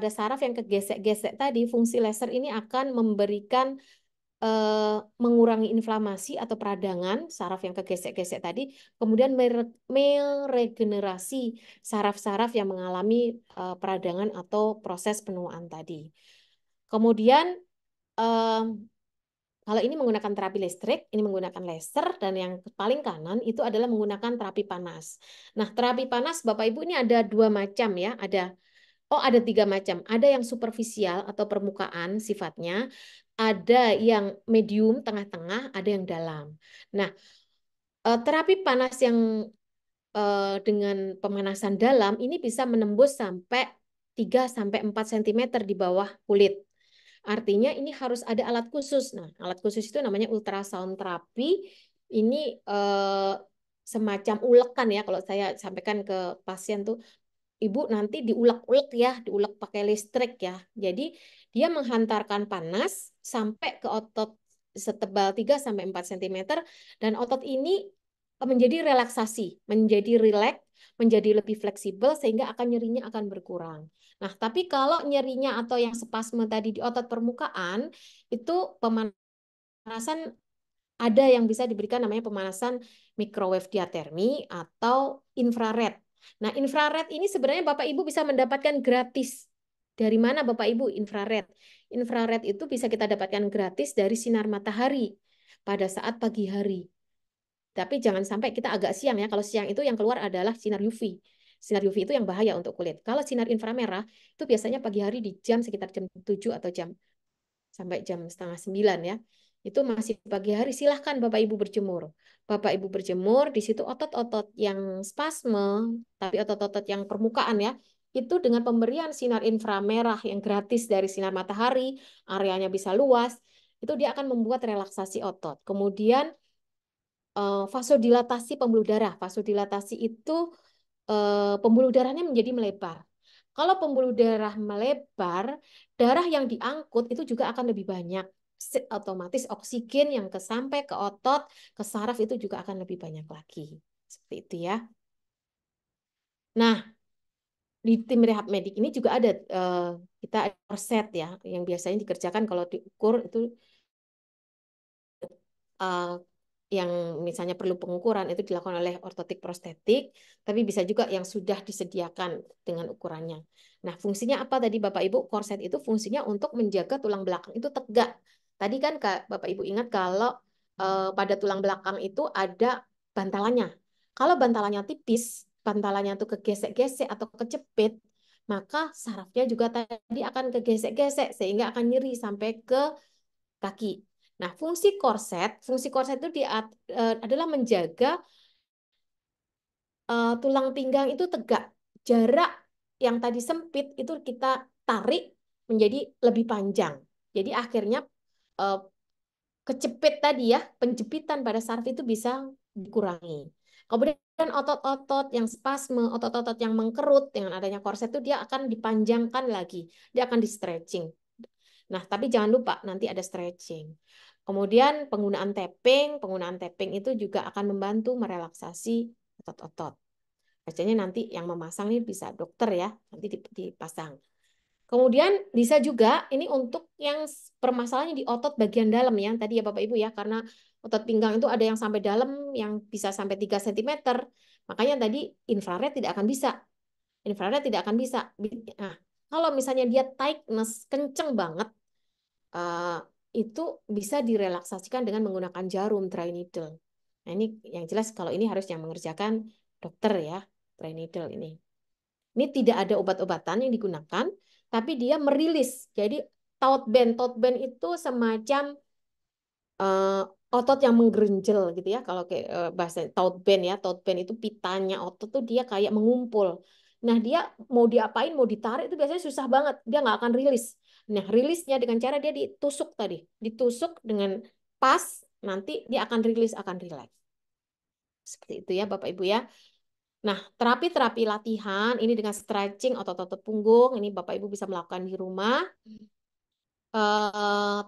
saraf yang kegesek-gesek tadi, fungsi laser ini akan memberikan mengurangi inflamasi atau peradangan saraf yang kegesek-gesek tadi, kemudian meregenerasi saraf-saraf yang mengalami peradangan atau proses penuaan tadi. Kemudian kalau ini menggunakan terapi listrik, ini menggunakan laser, dan yang paling kanan itu adalah menggunakan terapi panas. Nah, terapi panas, Bapak Ibu, ini ada 2 macam ya. Ada 3 macam. Ada yang superficial atau permukaan sifatnya, ada yang medium, tengah-tengah, ada yang dalam. Nah, terapi panas yang dengan pemanasan dalam ini bisa menembus sampai 3-4 cm di bawah kulit. Artinya ini harus ada alat khusus. Nah, alat khusus itu namanya ultrasound terapi. Ini semacam ulekan ya, kalau saya sampaikan ke pasien tuh, Ibu nanti diulek-ulek ya, diulek pakai listrik ya. Jadi dia menghantarkan panas sampai ke otot setebal 3-4 cm dan otot ini menjadi relaksasi, menjadi rileks, menjadi lebih fleksibel sehingga nyerinya akan berkurang. Nah, tapi kalau nyerinya atau yang spasme tadi di otot permukaan itu pemanasan ada yang bisa diberikan namanya pemanasan microwave diatermi atau infrared. Nah, infrared ini sebenarnya Bapak Ibu bisa mendapatkan gratis. Dari mana Bapak Ibu infrared? Infrared itu bisa kita dapatkan gratis dari sinar matahari pada saat pagi hari. Tapi jangan sampai kita agak siang ya. Kalau siang itu yang keluar adalah sinar UV. Sinar UV itu yang bahaya untuk kulit. Kalau sinar inframerah itu biasanya pagi hari di sekitar jam 7 atau sampai jam setengah 9 ya. Itu masih pagi hari, silahkan Bapak Ibu berjemur. Bapak Ibu berjemur, di situ otot-otot yang spasme, tapi otot-otot yang permukaan ya, itu dengan pemberian sinar inframerah yang gratis dari sinar matahari, areanya bisa luas, itu dia akan membuat relaksasi otot. Kemudian vasodilatasi pembuluh darah. Vasodilatasi itu pembuluh darahnya menjadi melebar. Kalau pembuluh darah melebar, darah yang diangkut itu juga akan lebih banyak. Otomatis oksigen yang sampai ke otot, ke saraf itu juga akan lebih banyak lagi. Seperti itu ya. Nah, di tim rehab medik ini juga ada kita ada korset ya, yang biasanya dikerjakan kalau diukur itu yang misalnya perlu pengukuran itu dilakukan oleh ortotik prostetik, tapi bisa juga yang sudah disediakan dengan ukurannya. Nah, fungsinya apa tadi Bapak Ibu? Korset itu fungsinya untuk menjaga tulang belakang itu tegak. Tadi kan Bapak Ibu ingat kalau pada tulang belakang itu ada bantalannya. Kalau bantalannya tipis, bantalannya itu kegesek-gesek atau kecepit, maka sarafnya juga tadi akan kegesek-gesek sehingga akan nyeri sampai ke kaki. Nah, fungsi korset itu adalah menjaga tulang pinggang itu tegak. jarak yang tadi sempit itu kita tarik menjadi lebih panjang. Jadi akhirnya kecepit tadi ya, penjepitan pada saraf itu bisa dikurangi. Kemudian otot-otot yang spasme, otot-otot yang mengkerut dengan adanya korset itu dia akan dipanjangkan lagi, dia akan di stretching. Nah, tapi jangan lupa nanti ada stretching. Kemudian penggunaan tapping itu juga akan membantu merelaksasi otot-otot. Biasanya nanti yang memasang ini bisa dokter ya, nanti dipasang. Kemudian bisa juga ini untuk yang permasalahannya di otot bagian dalam ya, tadi ya Bapak Ibu ya, karena otot pinggang itu ada yang sampai dalam, yang bisa sampai 3 cm. Makanya tadi infrared tidak akan bisa. Infrared tidak akan bisa. Nah, kalau misalnya dia tightness kenceng banget, itu bisa direlaksasikan dengan menggunakan jarum dry needle. Nah, ini yang jelas kalau ini harus yang mengerjakan dokter ya, dry needle ini. Ini tidak ada obat-obatan yang digunakan, tapi dia merilis. Jadi taut band itu semacam otot yang menggerenjel gitu ya. Kalau kayak bahasa taut band itu pitanya otot tuh dia kayak mengumpul. Nah, dia mau diapain, mau ditarik itu biasanya susah banget. Dia nggak akan rilis. Nah, rilisnya dengan cara dia ditusuk tadi. Ditusuk dengan pas, nanti dia akan rilis, akan rileks. Seperti itu ya Bapak Ibu ya. Nah, terapi-terapi latihan ini dengan stretching otot-otot punggung, ini Bapak Ibu bisa melakukan di rumah.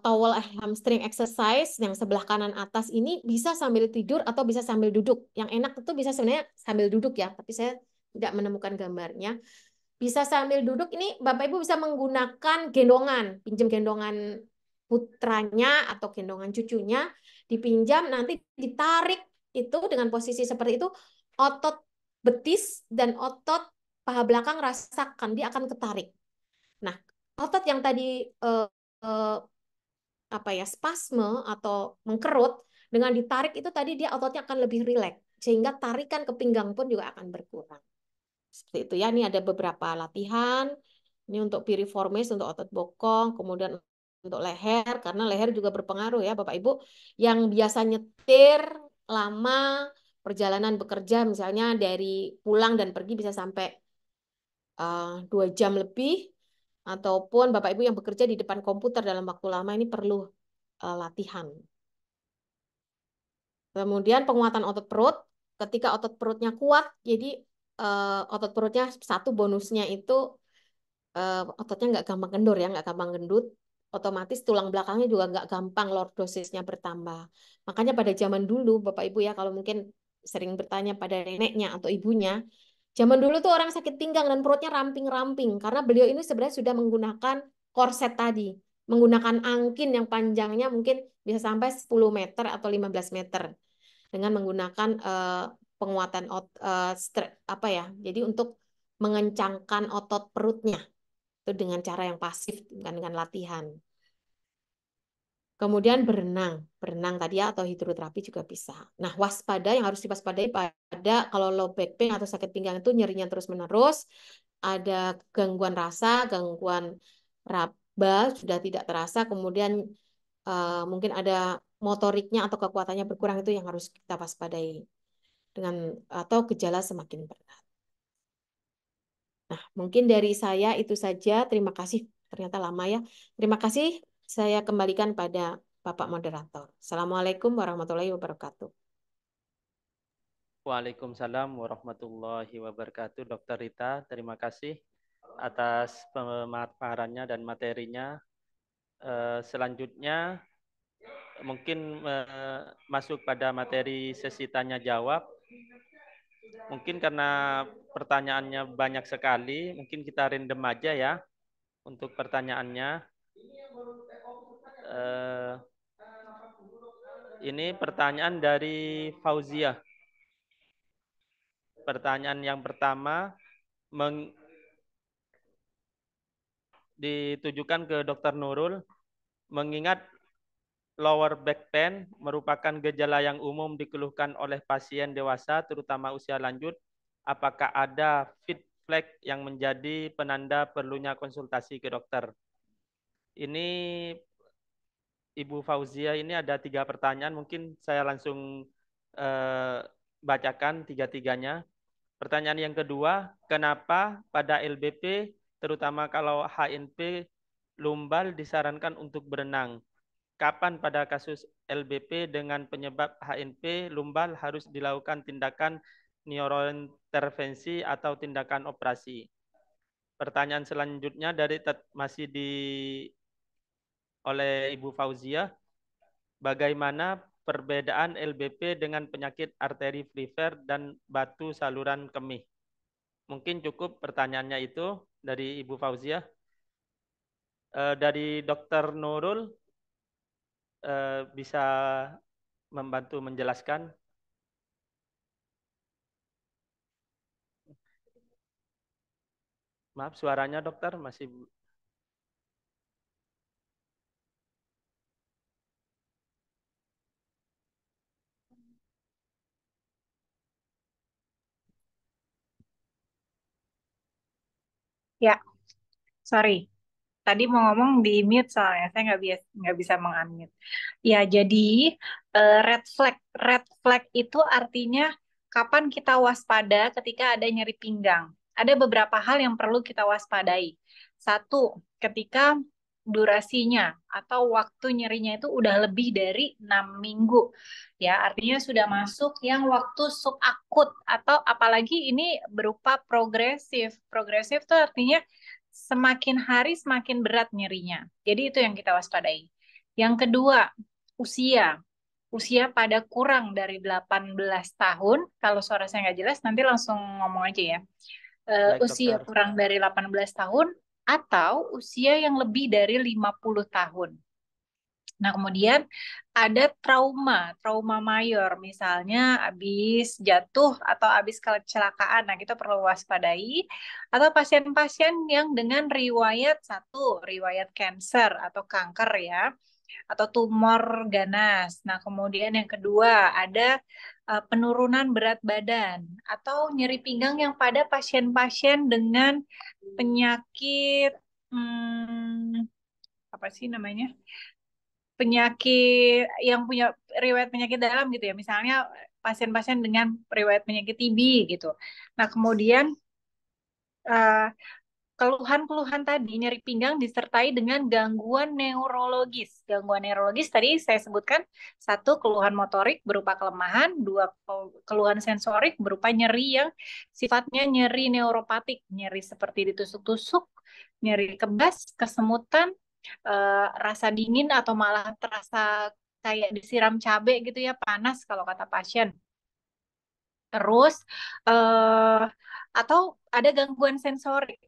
Towel hamstring exercise yang sebelah kanan atas ini bisa sambil tidur atau bisa sambil duduk. Yang enak itu bisa sebenarnya sambil duduk ya, tapi saya tidak menemukan gambarnya. Bisa sambil duduk, ini Bapak Ibu bisa menggunakan gendongan, pinjam gendongan putranya atau gendongan cucunya, dipinjam, nanti ditarik itu dengan posisi seperti itu, otot betis dan otot paha belakang rasakan, dia akan ketarik. Nah, otot yang tadi apa ya, spasme atau mengkerut, dengan ditarik itu tadi dia ototnya akan lebih rileks, sehingga tarikan ke pinggang pun juga akan berkurang. Seperti itu ya, ini ada beberapa latihan. Ini untuk piriformis, untuk otot bokong, kemudian untuk leher, karena leher juga berpengaruh ya Bapak Ibu. Yang biasa nyetir lama, perjalanan bekerja misalnya dari pulang dan pergi bisa sampai 2 jam lebih, ataupun Bapak Ibu yang bekerja di depan komputer dalam waktu lama, ini perlu latihan. Kemudian penguatan otot perut, ketika otot perutnya kuat, jadi otot perutnya satu bonusnya itu ototnya nggak gampang kendur ya, nggak gampang gendut, otomatis tulang belakangnya juga nggak gampang lordosisnya bertambah. Makanya pada zaman dulu Bapak Ibu ya, kalau mungkin sering bertanya pada neneknya atau ibunya, zaman dulu tuh orang sakit pinggang dan perutnya ramping-ramping karena beliau ini sebenarnya sudah menggunakan korset tadi, menggunakan angkin yang panjangnya mungkin bisa sampai 10 meter atau 15 meter dengan menggunakan penguatan apa ya? Jadi untuk mengencangkan otot perutnya itu dengan cara yang pasif, bukan dengan latihan. Kemudian berenang tadi ya, atau hidroterapi juga bisa. Nah, waspada yang harus diwaspadai pada kalau low back pain atau sakit pinggang itu nyerinya terus-menerus, ada gangguan rasa, gangguan raba sudah tidak terasa, kemudian mungkin ada motoriknya atau kekuatannya berkurang, itu yang harus kita waspadai dengan atau gejala semakin berat. Nah, mungkin dari saya itu saja. Terima kasih. Ternyata lama ya. Terima kasih. Saya kembalikan pada Bapak Moderator. Assalamualaikum warahmatullahi wabarakatuh. Waalaikumsalam warahmatullahi wabarakatuh. Dr. Rita, terima kasih atas pemaparannya dan materinya. Selanjutnya mungkin masuk pada materi sesi tanya jawab. Mungkin karena pertanyaannya banyak sekali, mungkin kita random aja ya untuk pertanyaannya. Ini pertanyaan dari Fauzia. Pertanyaan yang pertama ditujukan ke Dr. Nurul. Mengingat lower back pain merupakan gejala yang umum dikeluhkan oleh pasien dewasa, terutama usia lanjut, apakah ada fit flag yang menjadi penanda perlunya konsultasi ke dokter? Ini Ibu Fauzia, ini ada 3 pertanyaan, mungkin saya langsung bacakan 3-tiganya. Pertanyaan yang kedua, kenapa pada LBP, terutama kalau HNP, lumbal disarankan untuk berenang? Kapan pada kasus LBP dengan penyebab HNP, lumbal harus dilakukan tindakan neurointervensi atau tindakan operasi? Pertanyaan selanjutnya masih oleh Ibu Fauzia, bagaimana perbedaan LBP dengan penyakit arteri perifer dan batu saluran kemih? Mungkin cukup pertanyaannya itu dari Ibu Fauzia. Dari Dr. Nurul bisa membantu menjelaskan. Maaf, suaranya dokter masih... Ya, sorry. Tadi mau ngomong di mute soalnya saya nggak bisa mengunmute. Ya, jadi red flag itu artinya kapan kita waspada ketika ada nyeri pinggang. Ada beberapa hal yang perlu kita waspadai. Satu, ketika durasinya atau waktu nyerinya itu udah lebih dari 6 minggu. Ya, artinya sudah masuk yang waktu subakut atau apalagi ini berupa progresif. Progresif itu artinya semakin hari semakin berat nyerinya. Jadi itu yang kita waspadai. Yang kedua, usia. Usia pada kurang dari 18 tahun. Kalau suara saya nggak jelas, nanti langsung ngomong aja ya. Baik, Usia dokter. kurang dari 18 tahun atau usia yang lebih dari 50 tahun. Nah, kemudian ada trauma mayor, misalnya habis jatuh atau habis kecelakaan. Nah, kita perlu waspadai. Atau pasien-pasien yang dengan riwayat cancer atau kanker ya, atau tumor ganas. Nah, kemudian yang kedua ada penurunan berat badan atau nyeri pinggang yang pada pasien-pasien dengan penyakit apa sih namanya? Penyakit yang punya riwayat penyakit dalam gitu ya. Misalnya pasien-pasien dengan riwayat penyakit TB gitu. Nah, kemudian eh, keluhan-keluhan tadi nyeri pinggang disertai dengan gangguan neurologis. Gangguan neurologis tadi saya sebutkan satu keluhan motorik berupa kelemahan, dua keluhan sensorik berupa nyeri yang sifatnya nyeri neuropatik, nyeri seperti ditusuk-tusuk, nyeri kebas, kesemutan, rasa dingin atau malah terasa kayak disiram cabai gitu ya, panas kalau kata pasien. Terus atau ada gangguan sensorik,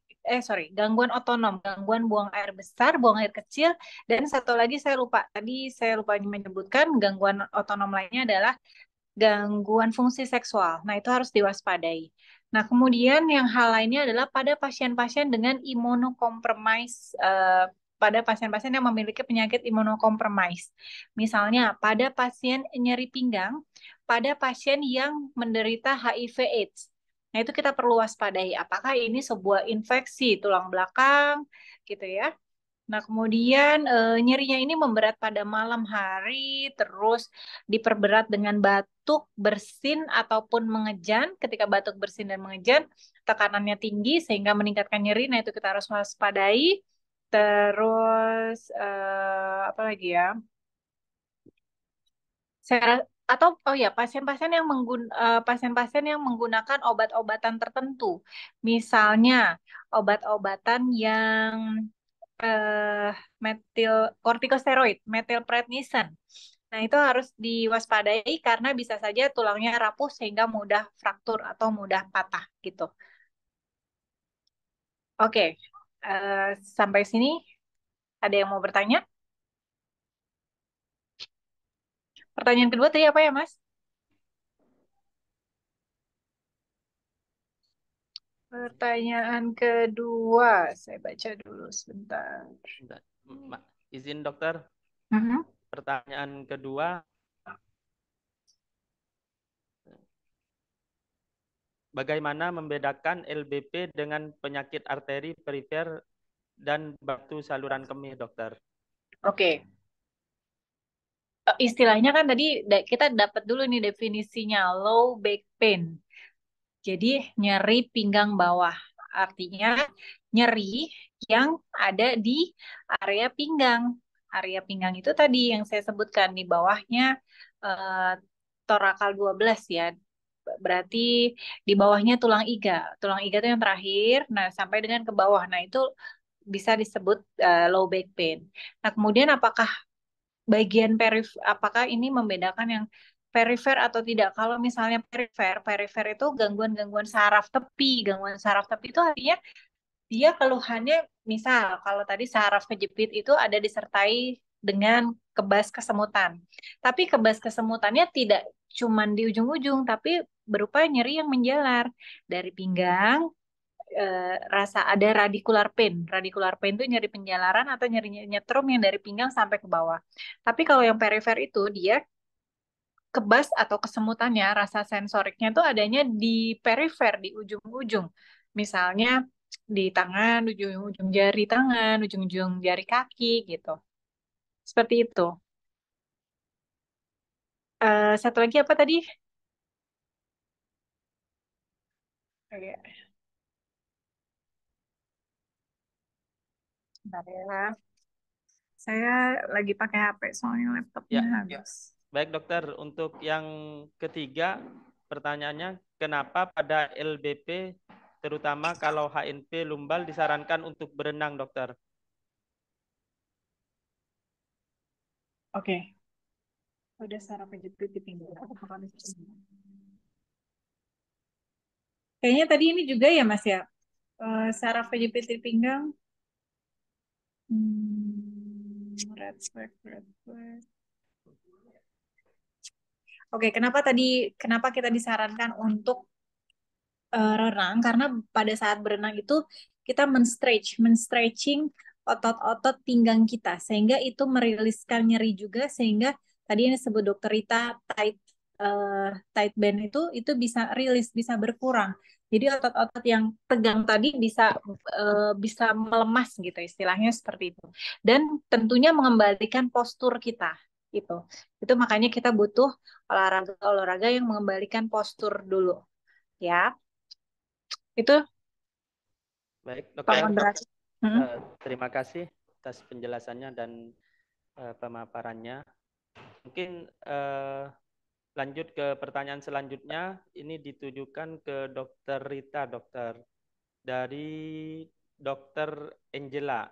gangguan otonom, gangguan buang air besar, buang air kecil, dan satu lagi saya lupa menyebutkan gangguan otonom lainnya adalah gangguan fungsi seksual. Nah, itu harus diwaspadai. Nah, kemudian yang hal lainnya adalah pada pasien-pasien dengan imunokompromis, pada pasien-pasien yang memiliki penyakit imunokompromis. Misalnya, pada pasien nyeri pinggang, pada pasien yang menderita HIV/AIDS. Nah, itu kita perlu waspadai. Apakah ini sebuah infeksi tulang belakang, gitu ya? Nah, kemudian nyerinya ini memberat pada malam hari, terus diperberat dengan batuk, bersin, ataupun mengejan. Ketika batuk, bersin, dan mengejan, tekanannya tinggi sehingga meningkatkan nyeri. Nah, itu kita harus waspadai. Terus, apa lagi ya? Atau oh ya pasien-pasien yang menggunakan obat-obatan tertentu, misalnya obat-obatan yang metil kortikosteroid, metilprednisolone. Nah, itu harus diwaspadai karena bisa saja tulangnya rapuh sehingga mudah fraktur atau mudah patah gitu. Oke, sampai sini ada yang mau bertanya? Pertanyaan kedua tadi apa ya, Mas? Pertanyaan kedua, saya baca dulu sebentar. Izin dokter. Pertanyaan kedua, bagaimana membedakan LBP dengan penyakit arteri perifer dan batu saluran kemih, dokter? Oke. Istilahnya kan tadi kita dapat dulu nih definisinya low back pain. Jadi nyeri pinggang bawah. Artinya nyeri yang ada di area pinggang. Area pinggang itu tadi yang saya sebutkan di bawahnya eh, torakal 12 ya. Berarti di bawahnya tulang iga. Tulang iga itu yang terakhir, nah sampai dengan ke bawah. Nah, itu bisa disebut low back pain. Nah, kemudian apakah apakah ini membedakan yang perifer atau tidak? Kalau misalnya perifer itu gangguan-gangguan saraf tepi. Gangguan saraf tepi itu artinya dia keluhannya, misal kalau tadi saraf kejepit itu ada disertai dengan kebas kesemutan. Tapi kebas kesemutannya tidak cuman di ujung-ujung, tapi berupa nyeri yang menjalar dari pinggang, rasa ada radicular pain. Radicular pain itu nyeri penjalaran atau nyeri nyetrum yang dari pinggang sampai ke bawah. Tapi kalau yang perifer itu dia kebas atau kesemutannya, rasa sensoriknya itu adanya di perifer, di ujung-ujung. Misalnya di tangan, ujung-ujung jari tangan, ujung-ujung jari kaki gitu. Seperti itu. Satu lagi apa tadi? Oke, bentar ya. Saya lagi pakai HP soalnya laptopnya Ya. habis. Baik dokter, untuk yang ketiga pertanyaannya, kenapa pada LBP terutama kalau HNP lumbal disarankan untuk berenang dokter? Oke. Udah saraf kejepit di pinggang. Kayaknya tadi ini juga ya Mas ya. Saraf kejepit di pinggang. Red flag, red flag. Oke, kenapa kita disarankan untuk renang? Karena pada saat berenang itu kita menstretching otot-otot pinggang kita sehingga itu meriliskan nyeri juga, sehingga tadi yang disebut dokter Rita tight band itu bisa rilis, bisa berkurang. Jadi otot-otot yang tegang tadi bisa melemas gitu, istilahnya seperti itu. Dan tentunya mengembalikan postur kita gitu. Itu makanya kita butuh olahraga yang mengembalikan postur dulu ya. Itu Baik dokter, paling berat. terima kasih atas penjelasannya dan pemaparannya. Mungkin lanjut ke pertanyaan selanjutnya. Ini ditujukan ke dokter Rita, dokter. Dari dokter Angela.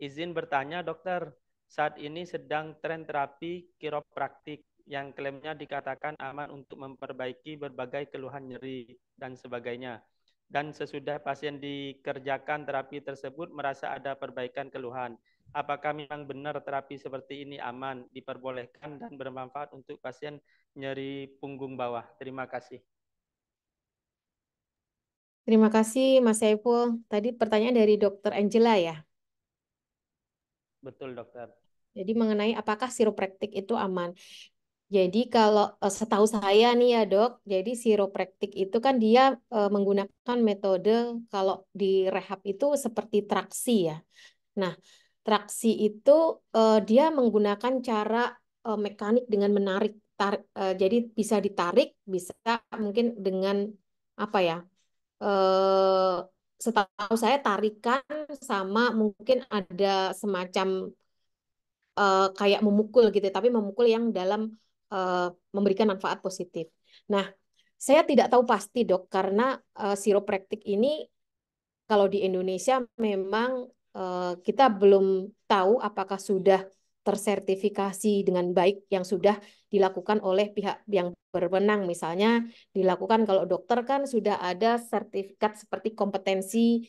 Izin bertanya dokter, saat ini sedang tren terapi kiropraktik yang klaimnya dikatakan aman untuk memperbaiki berbagai keluhan nyeri dan sebagainya. Dan sesudah pasien dikerjakan terapi tersebut merasa ada perbaikan keluhan. Apakah memang benar terapi seperti ini aman, diperbolehkan dan bermanfaat untuk pasien nyeri punggung bawah? Terima kasih. Terima kasih Mas Saiful. Tadi pertanyaan dari Dokter Angela ya. Betul dokter. Jadi mengenai apakah chiropractic itu aman. Jadi kalau setahu saya nih ya dok, jadi chiropractic itu kan dia menggunakan metode kalau di rehab itu seperti traksi ya. Nah, traksi itu dia menggunakan cara mekanik dengan menarik, jadi bisa ditarik, bisa mungkin dengan apa ya? Setahu saya tarikan sama mungkin ada semacam kayak memukul gitu, tapi memukul yang dalam memberikan manfaat positif. Nah, saya tidak tahu pasti dok, karena chiropractic ini kalau di Indonesia memang kita belum tahu apakah sudah tersertifikasi dengan baik yang sudah dilakukan oleh pihak yang berwenang. Misalnya dilakukan kalau dokter kan sudah ada sertifikat seperti kompetensi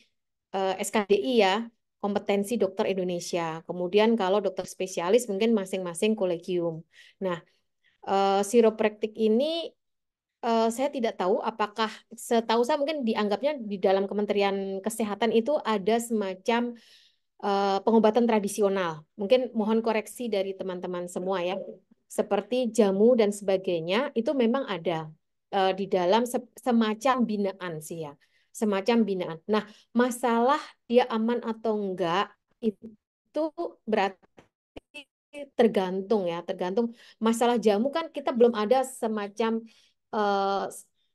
SKDI ya, kompetensi dokter Indonesia. Kemudian kalau dokter spesialis mungkin masing-masing kolegium. Nah, chiropractic ini saya tidak tahu apakah, setahu saya mungkin dianggapnya di dalam Kementerian Kesehatan itu ada semacam pengobatan tradisional. Mungkin mohon koreksi dari teman-teman semua ya. Seperti jamu dan sebagainya itu memang ada di dalam semacam binaan sih ya. Semacam binaan. Nah, masalah dia aman atau enggak itu berarti tergantung ya, tergantung. Masalah jamu kan kita belum ada semacam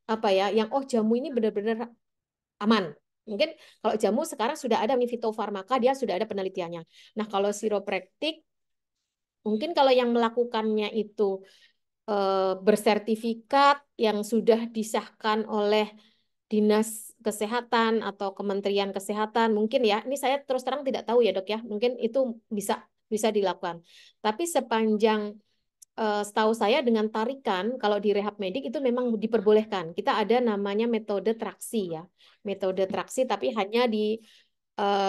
apa ya, yang jamu ini benar-benar aman. Mungkin kalau jamu sekarang sudah ada fitofarmaka, dia sudah ada penelitiannya. Nah, kalau chiropractic, mungkin kalau yang melakukannya itu bersertifikat yang sudah disahkan oleh Dinas Kesehatan atau Kementerian Kesehatan, mungkin ya, ini saya terus terang tidak tahu ya dok ya, mungkin itu bisa dilakukan. Tapi sepanjang setahu saya dengan tarikan, kalau di rehab medik itu memang diperbolehkan. Kita ada namanya metode traksi ya. Metode traksi tapi hanya di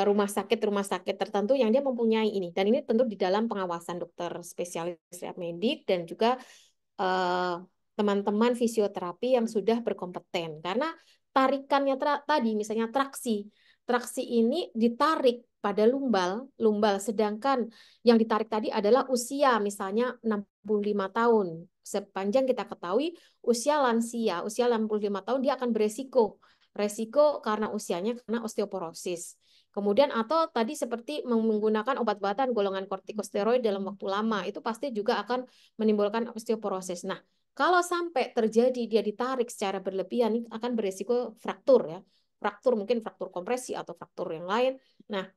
rumah sakit tertentu yang dia mempunyai ini. Dan ini tentu di dalam pengawasan dokter spesialis rehab medik dan juga teman-teman fisioterapi yang sudah berkompeten. Karena tarikannya tadi misalnya traksi. Traksi ini ditarik pada lumbal, sedangkan yang ditarik tadi adalah usia misalnya 65 tahun. Sepanjang kita ketahui usia lansia, usia 65 tahun dia akan beresiko. Resiko karena usianya karena osteoporosis. Kemudian atau tadi seperti menggunakan obat-obatan golongan kortikosteroid dalam waktu lama, itu pasti juga akan menimbulkan osteoporosis. Nah, kalau sampai terjadi dia ditarik secara berlebihan, akan beresiko fraktur ya. Fraktur mungkin fraktur kompresi atau fraktur yang lain. Nah,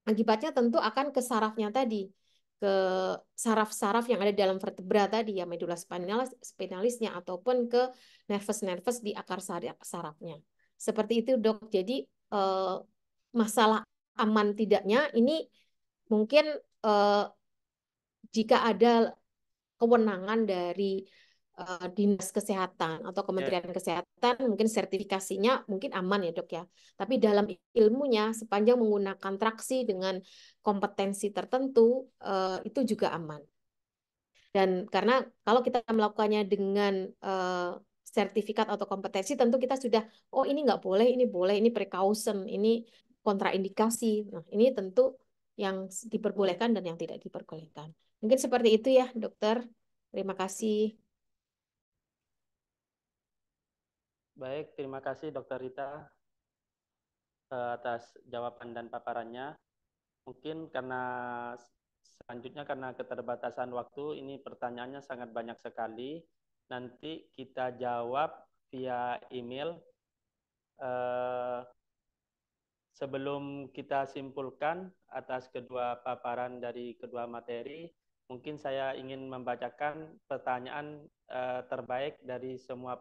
akibatnya tentu akan ke sarafnya tadi, ke saraf-saraf yang ada dalam vertebra tadi ya, medula spinalisnya ataupun ke nervus-nervus di akar sarafnya. Seperti itu dok. Jadi masalah aman tidaknya ini mungkin jika ada kewenangan dari Dinas Kesehatan atau Kementerian Kesehatan, mungkin sertifikasinya mungkin aman ya dok ya. Tapi dalam ilmunya sepanjang menggunakan traksi dengan kompetensi tertentu itu juga aman. Dan karena kalau kita melakukannya dengan sertifikat atau kompetensi, tentu kita sudah ini nggak boleh, ini boleh, ini precaution, ini kontraindikasi. Nah ini tentu yang diperbolehkan dan yang tidak diperbolehkan. Mungkin seperti itu ya dokter. Terima kasih. Baik, terima kasih Dokter Rita atas jawaban dan paparannya. Mungkin selanjutnya karena keterbatasan waktu, ini pertanyaannya sangat banyak sekali. Nanti kita jawab via email. Sebelum kita simpulkan atas kedua paparan dari kedua materi, mungkin saya ingin membacakan pertanyaan terbaik dari semua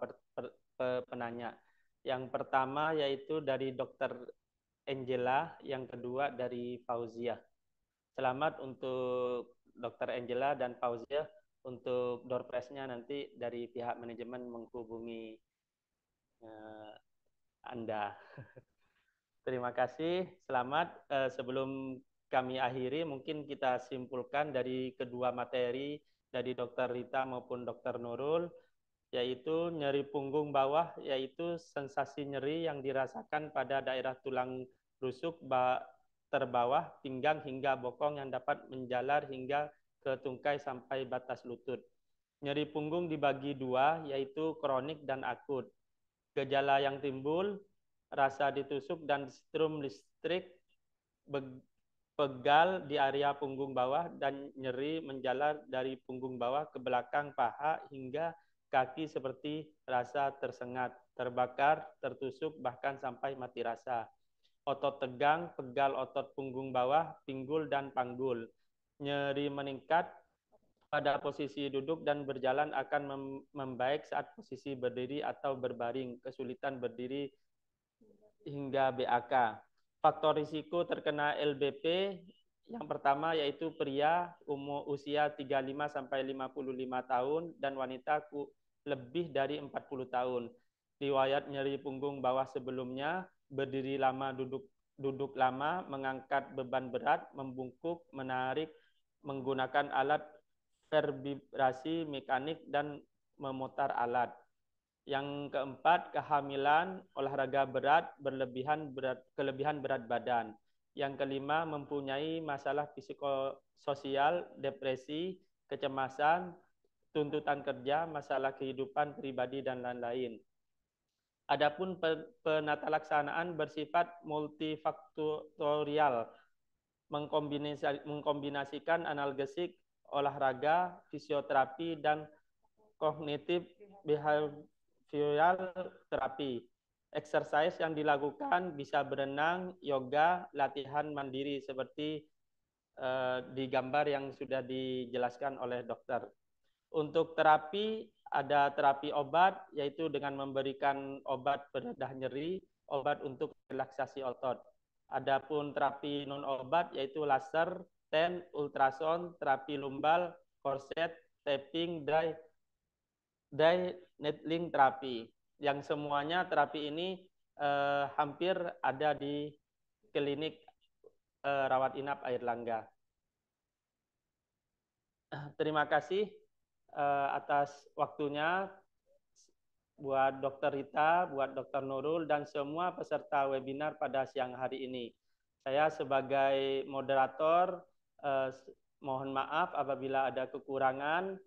penanya. Yang pertama yaitu dari Dr. Angela, yang kedua dari Fauzia. Selamat untuk Dr. Angela dan Fauzia. Untuk door prize-nya nanti dari pihak manajemen menghubungi Anda. Terima kasih. Selamat. Sebelum kami akhiri, mungkin kita simpulkan dari kedua materi dari Dr. Rita maupun Dr. Nurul, yaitu nyeri punggung bawah, yaitu sensasi nyeri yang dirasakan pada daerah tulang rusuk terbawah, pinggang hingga bokong yang dapat menjalar hingga ke tungkai sampai batas lutut. Nyeri punggung dibagi dua, yaitu kronik dan akut. Gejala yang timbul, rasa ditusuk dan strum listrik, pegal di area punggung bawah, dan nyeri menjalar dari punggung bawah ke belakang paha hingga kaki seperti rasa tersengat, terbakar, tertusuk, bahkan sampai mati rasa. Otot tegang, pegal otot punggung bawah, pinggul, dan panggul. Nyeri meningkat pada posisi duduk dan berjalan akan membaik saat posisi berdiri atau berbaring, kesulitan berdiri hingga BAK. Faktor risiko terkena LBP yang pertama yaitu pria usia 35 sampai 55 tahun dan wanita lebih dari 40 tahun. Riwayat nyeri punggung bawah sebelumnya, berdiri lama, duduk lama, mengangkat beban berat, membungkuk, menarik, menggunakan alat vervibrasi mekanik dan memutar alat. Yang keempat, kehamilan, olahraga berat, kelebihan berat badan. Yang kelima, mempunyai masalah psikososial, depresi, kecemasan, tuntutan kerja, masalah kehidupan pribadi, dan lain-lain. Adapun penata laksanaan bersifat multifaktorial, mengkombinasikan analgesik, olahraga, fisioterapi, dan kognitif behavioral terapi. Exercise yang dilakukan bisa berenang, yoga, latihan mandiri seperti di gambar yang sudah dijelaskan oleh dokter. Untuk terapi, ada terapi obat, yaitu dengan memberikan obat peredah nyeri, obat untuk relaksasi otot. Adapun terapi non obat, yaitu laser, TEN, ultrasound, terapi lumbal, korset, tapping, dry needling terapi. Yang semuanya terapi ini hampir ada di klinik rawat inap Airlangga. Terima kasih atas waktunya buat Dr. Rita, buat Dr. Nurul, dan semua peserta webinar pada siang hari ini. Saya sebagai moderator mohon maaf apabila ada kekurangan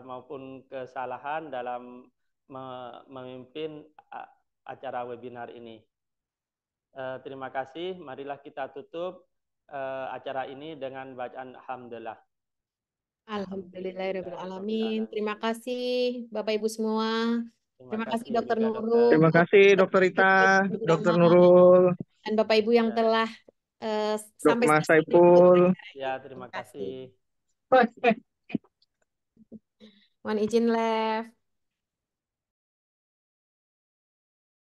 maupun kesalahan dalam memimpin acara webinar ini. Terima kasih. Marilah kita tutup acara ini dengan bacaan alhamdulillah. Alhamdulillahirrahmanirrahim. Terima kasih Bapak Ibu semua. Terima kasih Dr. juga, Nurul. Terima kasih Dr. Rita, Dr. Nurul, dan Bapak Ibu yang telah sampai Mas selesai. Saiful. Ya, terima kasih. Mohon izin, Lev.